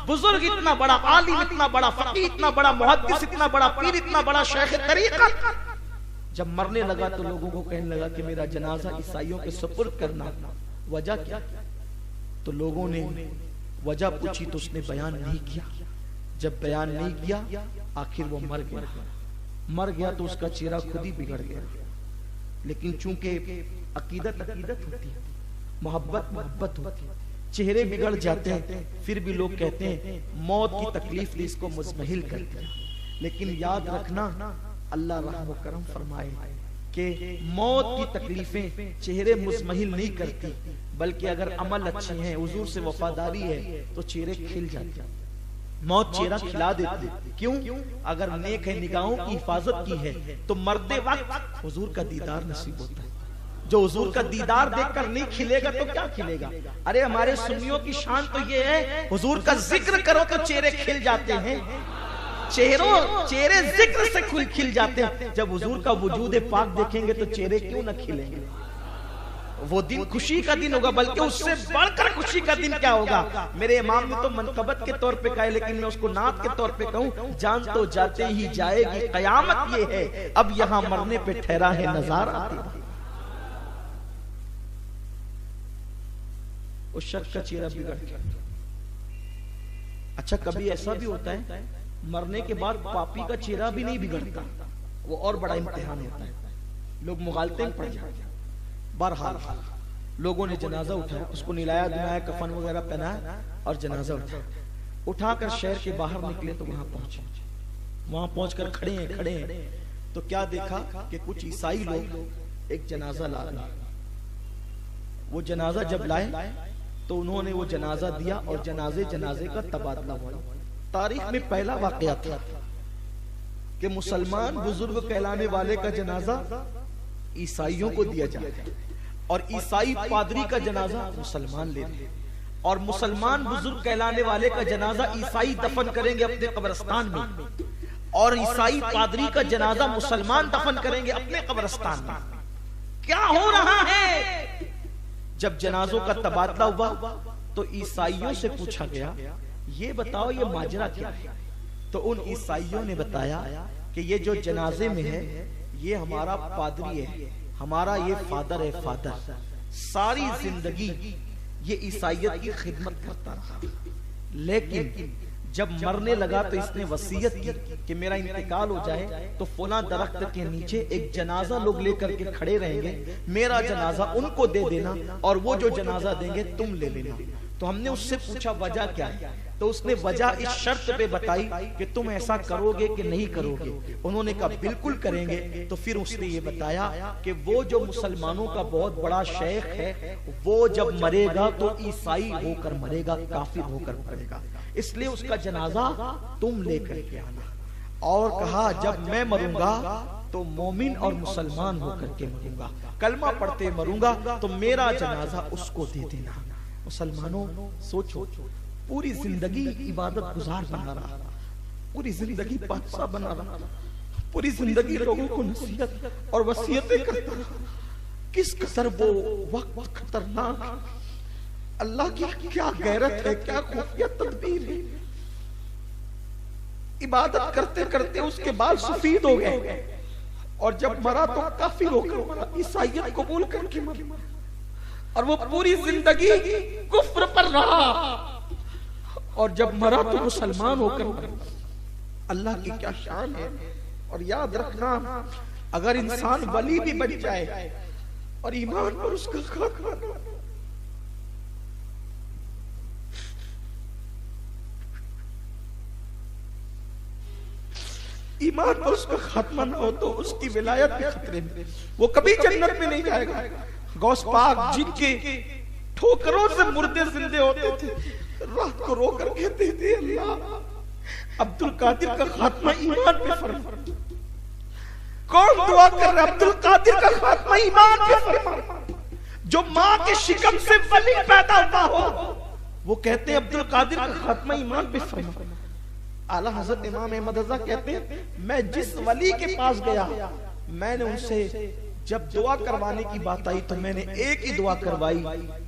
S1: बुजुर्ग, इतना बड़ा आलिम, इतना बड़ा फकीह, इतना बड़ा मुहद्दिस, इतना बड़ा पीर, इतना बड़ा शेख तरीक़त, जब मरने लगा तो लोगों को कहने लगा कि मेरा जनाजा ईसाइयों के सुपुर्द करना। वजह क्या? तो लोगों ने वजह पूछी तो उसने बयान नहीं किया। जब बयान नहीं किया, आखिर वो मर गया। मर गया तो उसका चेहरा खुद ही बिगड़ गया। लेकिन चूंकि अकीदत अकीदत होती है, मोहब्बत मोहब्बत होती है, चेहरे बिगड़ जाते हैं, फिर भी लोग कहते हैं मौत की तकलीफ ने इसको मुज़महिल कर दिया। लेकिन याद रखना, अल्लाह रहम व करम फरमाए कि मौत की तकलीफें चेहरे मुज़महिल नहीं करती, बल्कि अगर अमल अच्छे हैं, हुजूर से वफादारी है, तो चेहरे खिल जाते हैं। मौत चेहरा खिला देती है। क्यों? अगर नेक है, निगाहों की हिफाजत की है, तो मरते वक्त हुजूर का दीदार नसीब होता है। जो हुजूर का दीदार देखकर नहीं खिलेगा तो क्या खिलेगा। अरे हमारे सुन्नियों की शान तो ये है, हुजूर का जिक्र करो तो चेहरे खिल जाते हैं। चेहरे जिक्र से खिल जाते हैं। जब हुजूर का वजूद पाक देखेंगे तो चेहरे क्यों न खिलेंगे। वो दिन खुशी का दिन होगा, बल्कि उससे बढ़कर खुशी का दिन क्या होगा। मेरे इमाम ने तो मनकबत के तौर पे कहा है, लेकिन मैं उसको नात के तौर पे कहूं, जान तो जाते ही जाएगी कयामत ये है, अब यहां मरने पे ठहरा है नजारा तेरा। उस शख्स का चेहरा बिगड़ गया। अच्छा, कभी ऐसा भी होता है मरने के बाद पापी का चेहरा भी नहीं बिगड़ता, वो और बड़ा इम्तिहान होता है, लोग मुगालते में पड़ जाते हैं। बहरहाल लोगों ने जनाजा उठाया, उसको निलाया धुलाया, कफन वगैरह पहनाया और जनाजा उठाया। उठाकर शहर के बाहर निकले तो वहां पहुंचे। वहां पहुंचकर खड़े हैं तो क्या देखा कि कुछ ईसाई लोग एक जनाजा ला रहे। वो जनाजा जब लाए तो उन्होंने वो जनाजा दिया और जनाजे का तबादला हुआ। तारीख में पहला वाकया था कि मुसलमान बुजुर्ग कहलाने वाले का जनाजा ईसाइयों को दिया जाए और ईसाई पादरी का जनाजा मुसलमान ले रहे, और मुसलमान बुजुर्ग कहलाने वाले का जनाजा ईसाई दफन करेंगे अपने कब्रिस्तान में, और ईसाई पादरी का जनाजा मुसलमान दफन करेंगे अपने कब्रिस्तान में। क्या हो रहा है? जब जनाजों का तबादला हुआ तो ईसाइयों से पूछा गया, ये बताओ ये माजरा क्या है। तो उन ईसाइयों ने बताया कि ये जो जनाजे में है ये हमारा पादरी है, हमारा ये फादर है। फादर सारी जिंदगी ये ईसाइयत की खिदमत करता रहा, लेकिन जब मरने लगा तो इसने वसीयत की कि मेरा इंतकाल हो जाए तो फला दरख्त के नीचे एक जनाजा लोग लेकर के खड़े रहेंगे, मेरा जनाजा उनको दे देना और वो जो जनाजा देंगे तुम ले लेना। तो हमने उससे पूछा वजह क्या है, तो उसने वजह इस शर्त पे बताई कि तुम ऐसा करोगे कि नहीं करोगे। उन्होंने कहा बिल्कुल करेंगे। तो फिर उसने ये बताया कि वो जो मुसलमानों का बहुत बड़ा शेख है वो जब मरेगा तो ईसाई होकर मरेगा, काफिर होकर मरेगा, इसलिए उसका जनाजा तुम लेकर के आना। और कहा जब मैं मरूंगा तो मोमिन और मुसलमान होकर के मरूंगा, कलमा पढ़ते मरूंगा, तो मेरा जनाजा उसको दे देना। मुसलमानों सोचो, पूरी जिंदगी इबादत गुजार बना रहा, पूरी जिंदगी बादशाह बना रहा, पूरी जिंदगी लोगों को नसीहत और वसीयतें करता रहा, किस कदर वो वक्त खतरनाक, अल्लाह की क्या गैरत है, क्या खुफिया तदबीर है। इबादत करते करते उसके बाल सफेद हो गए और जब मरा तो काफिर होकर मरा, ईसाईयत कबूल करके मरा और वो पूरी जिंदगी कुफ्र पर रहा और जब मरा तो मुसलमान होकर मरा। अल्लाह की क्या शान है। और याद रखना, अगर इंसान वली भी बन जाए और ईमान पर उसका खात्मा न हो, ईमान पर उसका खात्मा न हो तो उसकी विलायत भी खतरे में, वो कभी जन्नत में नहीं जाएगा। गौस पाक जिनके ठोकरों से मुर्दे जिंदे होते थे, रात को रोकर कहते थे, अल्लाह अब्दुल कादिर का खात्मा ईमान पे फरमा। कौन दुआ कर रहा है? अब्दुल कादिर का खात्मा ईमान पे फरमा। जो माँ के शिकम से वली पैदा हुआ हो, वो कहते हैं अब्दुल कादिर का खात्मा ईमान पे फरमा। आला हजरत इमाम अहमद रजा कहते हैं, मैं जिस वली के पास गया, मैंने उनसे जब दुआ करवाने की बात आई तो मैंने एक ही दुआ करवाई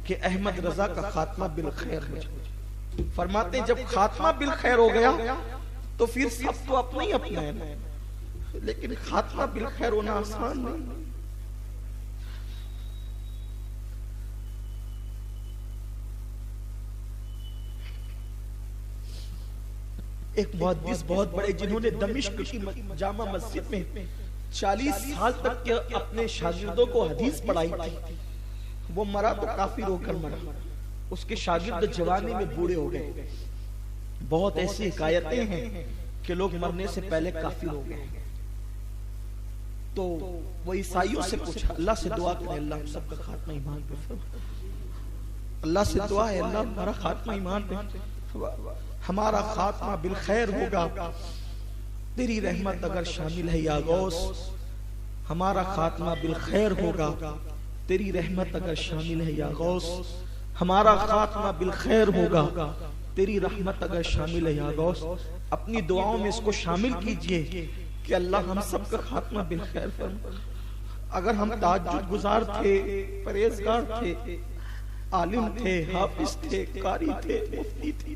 S1: कि अहमद रजा का खात्मा बिल खैर हो जाए। फरमाते जब खात्मा बिल खैर हो गया तो फिर सब तो अपना ही अपना है, लेकिन खात्मा बिल खैर होना आसान नहीं। एक मुहद्दिस बहुत बड़े, जिन्होंने दमिश्क की जामा मस्जिद में 40 साल तक के अपने शागिर्दों को हदीस पढ़ाई थी, वो मरा तो काफिर होकर मरा। उसके शागिर्द जवानी में बूढ़े हो गए। बहुत ऐसी हिकायतें हैं कि लोग मरने से पहले काफिर हो गए। तो वो ईसाइयों से पूछा, अल्लाह से दुआ करें, अल्लाह हम सबका खात्मा ईमान पे फरमा। अल्लाह से दुआ है, अल्लाह हमारा खात्मा ईमान पे, हमारा खात्मा बिल खैर होगा, तेरी रहमत अगर शामिल है या गौस। हमारा खात्मा बिल खैर होगा, तेरी रहमत अगर शामिल है या गौस। हमारा खात्मा बिल खैर होगा, तेरी रहमत अगर शामिल है या गौस। अपनी दुआओं में इसको शामिल कीजिए कि अल्लाह हम सबका खात्मा बिल खैर फरमा। अगर हम ताज्जुद गुजार थे, परहेजगार थे, आलिम थे, हाफिज थे, कारी थे, मुफ्ती थे,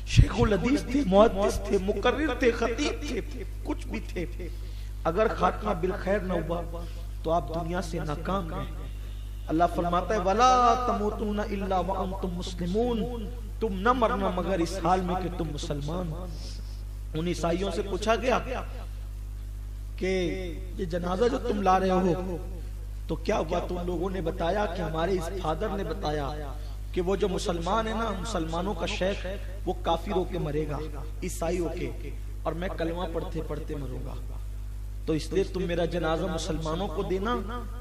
S1: शेखुल हदीस थे, मुहद्दिस थे, मुकर्रिर थे, खतीब थे, कुछ भी थे, अगर खात्मा बिल खैर न हुआ तो आप दुनिया से नाकाम हैं। अल्लाह फरमाता है, वला तमूतुन्ना इल्ला व अंतुम मुस्लिमून, तुम न मरना मगर इस हाल में कि तुम मुसलमान। उन ईसाइयों से पूछा गया कि ये जनाजा जो तुम ला रहे हो तो क्या हुआ? तुम लोगों ने बताया कि हमारे इस फादर ने बताया कि वो जो मुसलमान है ना, मुसलमानों का शेख, वो काफिर होके मरेगा, ईसाई होके, और मैं कलमा पढ़ते पढ़ते मरूंगा। तो इसलिए तुम मेरा जनाजा मुसलमानों को देना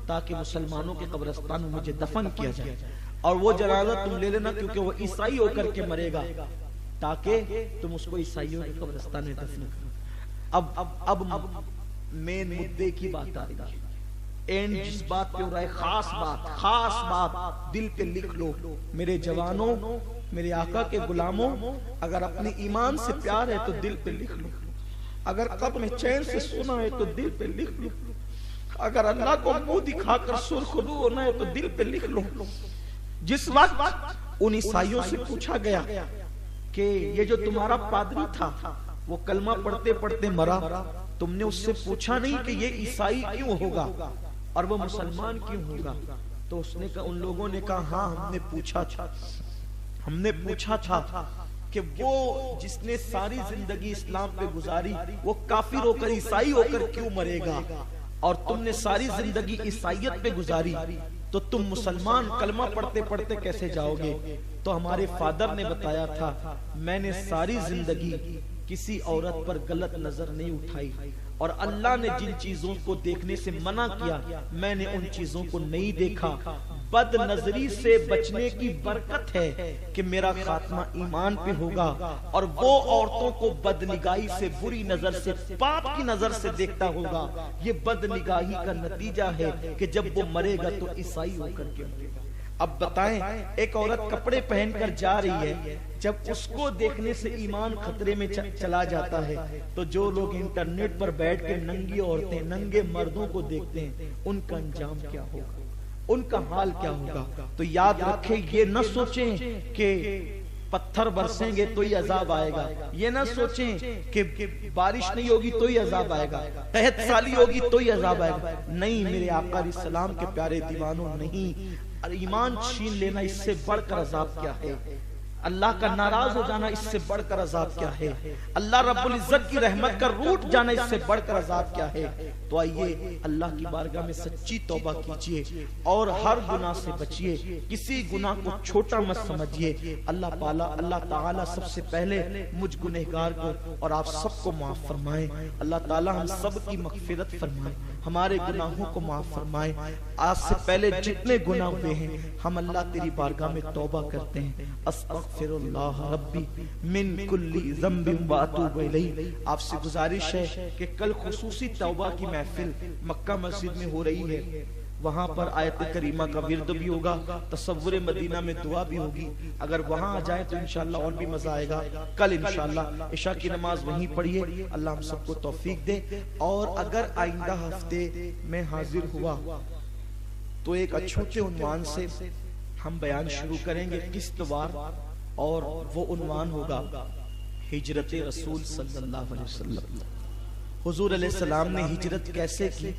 S1: ताकि मुसलमानों के कब्रिस्तान में मुझे दफन किया जाए, और वो जनाजा तुम ले लेना क्योंकि वो ईसाई होकर के मरेगा, ताकि तुम उसको ईसाइयों के कब्रिस्तान में दफन करो। अब मेन मुद्दे की बात आ रही है, एंड जिस बात पे हो रहा है, खास बात दिल पे लिख लो। मेरे जवानों, मेरे आका के गुलामों, अगर अपने ईमान से प्यार है तो दिल पे लिख लो। अगर कब्र में चैन से सोना है तो दिल पे लिख लो। अगर अल्लाह को मुंह दिखाकर सुरखरू होना है तो दिल पे लिख लो। जिस वक्त उन ईसाइयों से पूछा गया कि ये जो तुम्हारा पादरी था वो कलमा पढ़ते पढ़ते मरा, तुमने उससे पूछा नहीं कि ये ईसाई क्यों होगा और वो मुसलमान क्यों होगा? तो उसने कहा, उन लोगों ने कहा, हाँ हमने पूछा था कि वो जिसने सारी जिंदगी इस्लाम पे गुजारी वो काफिर होकर, ईसाई होकर क्यों मरेगा, और तुमने सारी जिंदगी ईसाइयत पे गुजारी तो तुम मुसलमान कलमा पढ़ते पढ़ते कैसे जाओगे? तो हमारे फादर ने बताया था, मैंने सारी जिंदगी किसी औरत पर गलत नजर नहीं उठाई, और अल्लाह ने जिन चीजों को देखने से मना किया मैंने उन चीजों को नहीं देखा। बद नजरी से बचने की बरकत है कि मेरा खात्मा ईमान पे होगा, और वो औरतों को बदनिगाही से, बुरी नजर से, पाप की नजर से देखता होगा। ये बदनिगाही का नतीजा है कि जब वो मरेगा तो ईसाई होकर के मरेगा। अब बताएं, एक औरत कपड़े पहनकर जा रही है, जब उसको देखने से ईमान खतरे में चला जाता है, तो जो लोग इंटरनेट पर बैठ के नंगी औरतें, नंगे मर्दों को देखते हैं, उनका अंजाम क्या होगा, उनका हाल क्या होगा। तो याद रखें, ये न सोचें कि पत्थर बरसेंगे तो ही अजाब आएगा, ये ना सोचें कि बारिश नहीं होगी तो ही अजाब आएगा, तहत साली होगी तो ही अजाब आएगा। नहीं मेरे आका सलाम के प्यारे दीवानों, नहीं। ईमान छीन लेना इससे बढ़कर अजाब क्या है, अल्लाह का नाराज हो जाना इससे बढ़कर अजाब क्या है, अल्लाह रब्बुल इज्जत की रहमत का रूठ जाना इससे बढ़कर अजाब क्या है। तो आइए अल्लाह की बारगाह में सच्ची तौबा कीजिए और हर गुनाह से बचिए, किसी गुनाह को छोटा मत समझिए। अल्लाह ताला सबसे पहले मुझ गुनहगार को और आप सबको माफ फरमाए। अल्लाह ताला हम सब की मगफिरत फरमाए, हमारे गुनाहों को माफ फरमाए। आज से पहले जितने गुनाह हुए हैं हम अल्लाह तेरी बारगाह में तौबा करते हैं। अस्तगफिरुल्लाह रब्बी मिन कुल्ली ज़ंबिन व अतूबु इलैहि। आपसे गुजारिश है कि कल खुसूसी तौबा की महफिल मक्का मस्जिद में हो रही है, वहां पर आयत करीमा का विर्द भी होगा, तसव्वुर मदीना में दुआ भी होगी। अगर वहां आ जाए तो इंशाअल्लाह और भी मजा आएगा। कल इंशाअल्लाह इशा की नमाज वहीं पढ़िए, अल्लाह हम सबको तौफीक दे। और अगर आइंदा हफ्ते में हाजिर हुआ तो एक अछूते उन्वान से हम बयान शुरू करेंगे किस्तवार, और वो उन्वान होगा हिजरत रसूल सल्लल्लाहु अलैहि वसल्लम। हुजूर अलैहिस्सलाम ने हिजरत कैसे की,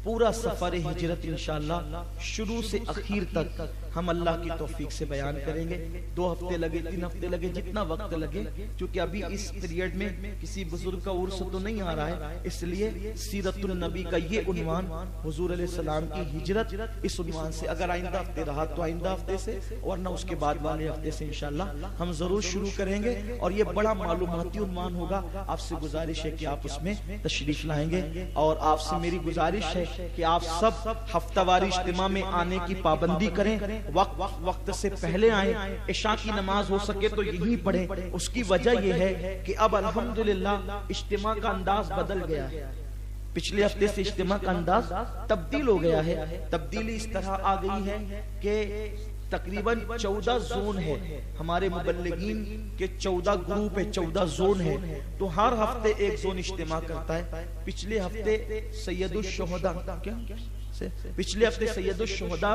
S1: पूरा सफर हिजरत इंशाअल्लाह शुरू से आखिर तक हम अल्लाह की तौफीक से बयान करेंगे। 2 हफ्ते लगे, 3 हफ्ते लगे, जितना वक्त लगे, क्योंकि अभी इस पीरियड में किसी बुजुर्ग का उर्स तो नहीं आ रहा है, इसलिए सीरतुल नबी का ये उन्वान हुजूर अलैहिस्सलाम की हिजरत, इस उन्वान से अगर आइंदा हफ्ते रहा तो आइंदा हफ्ते से, वरना उसके बाद वाले हफ्ते से इंशाअल्लाह हम जरूर शुरू करेंगे। और ये बड़ा मालूमाती उन्वान होगा। आपसे गुजारिश है कि आप उसमें तशरीफ लाएंगे, और आपसे मेरी गुजारिश है कि आप सब हफ्तावारी इज्तिमा में आने की पाबंदी करें, वक्त से पहले आए, इशा की नमाज हो सके तो यही पढ़ें। उसकी वजह यह है कि अब अल्हम्दुलिल्लाह इज्तिमा का अंदाज बदल गया है। पिछले हफ्ते से इज्तिमा का अंदाज तब्दील हो गया है। तब्दीली इस तरह आ गई है कि तकरीबन 14 जोन है, हमारे मुबल्लिगीन के 14 ग्रुप है, 14 जोन है, तो हर हफ्ते एक जोन इज्तिमा करता है। पिछले हफ्ते पिछले हफ्ते सैयदुश-शुहदा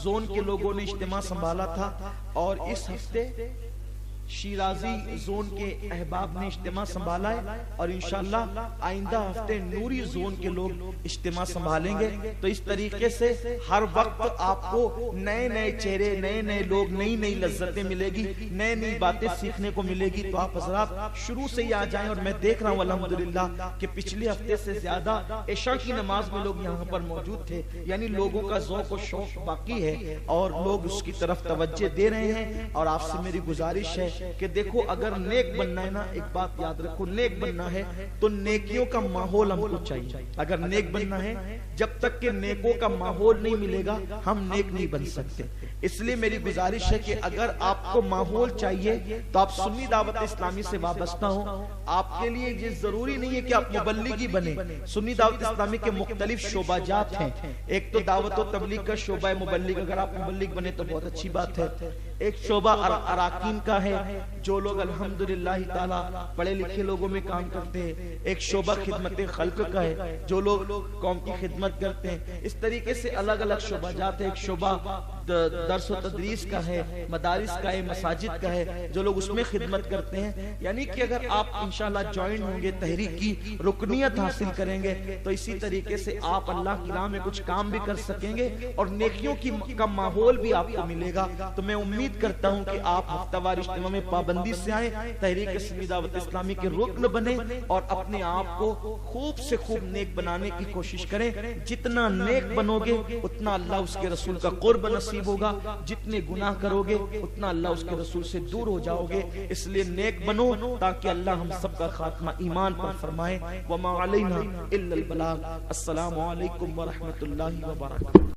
S1: जोन के लोगों ने इज्तिमा संभाला था, और इस हफ्ते शिराजी जोन के अहबाब ने इज्तिमा संभाला है, और इंशाअल्लाह आइंदा हफ्ते नूरी जोन के लोग इज्तिमा संभालेंगे। तो इस तरीके से हर वक्त आपको नए नए चेहरे, नए नए लोग, नई नई लज्जतें मिलेगी, नई नई बातें सीखने को मिलेगी। तो आप हज़रात शुरू से ही आ जाएं। और मैं देख रहा हूँ अल्हम्दुलिल्लाह कि पिछले हफ्ते से ज्यादा इशा की नमाज में लोग यहाँ पर मौजूद थे, यानी लोगों का ज़ौक़ और शौक बाकी है और लोग उसकी तरफ तवज्जो दे रहे हैं। और आपसे मेरी गुजारिश है कि देखो, अगर नेक बनना है ना, एक बात याद रखो, नेक बनना है तो नेकियों का माहौल हमको चाहिए। अगर नेक बनना है, जब तक के नेकों का माहौल नहीं मिलेगा हम नेक नहीं बन सकते। इसलिए मेरी गुजारिश है कि अगर आपको माहौल चाहिए तो आप सुन्नी दावत इस्लामी से वाबस्ता हो। आपके लिए ये जरूरी नहीं है कि आप मुबल्लिगी बने। सुन्नी दावत इस्लामी के मुख्तलिफ शोबाजात हैं। एक तो दावत और तबलीग का शोबा है मुबल्लिग, अगर आप मुबल्लिग बने तो बहुत अच्छी बात है। एक शोबा अराकीन का है, जो लोग अल्हम्दुलिल्लाह ताला पढ़े लिखे लोगों में काम करते हैं। एक शोबा खिदमत खल्क का है, जो लोग कौम की खिदमत करते हैं। इस तरीके से अलग अलग शोबाजात है। एक शोबा दर्स व तदरीस का है, मदारिस का है, मसाजिद का है, जो लोग उसमें खिदमत करते हैं। यानी कि अगर आप इंशाल्लाह ज्वाइन होंगे, तहरीक की रुकनियत हासिल करेंगे, तो इसी तरीके से आप अल्लाह की राह में कुछ काम भी कर सकेंगे और नेकियों का माहौल भी आपको मिलेगा। तो मैं उम्मीद करता हूं कि आप हफ्तावार इज्तिमा में पाबंदी से आए, तहरीक सुन्नी दावत इस्लामी के रुकन बने और अपने आप को खूब से खूब नेक बनाने की कोशिश करें। जितना नेक बनोगे उतना अल्लाह उसके रसूल का कुर्ब नसीब होगा, जितने गुनाह करोगे उतना अल्लाह उसके रसूल से दूर हो जाओगे। इसलिए नेक बनो ताकि अल्लाह हम सबका खात्मा ईमान पर फरमाए। वमा अलैना इल्लल बलाग। अस्सलामु अलैकुम व रहमतुल्लाहि व बरकातहू।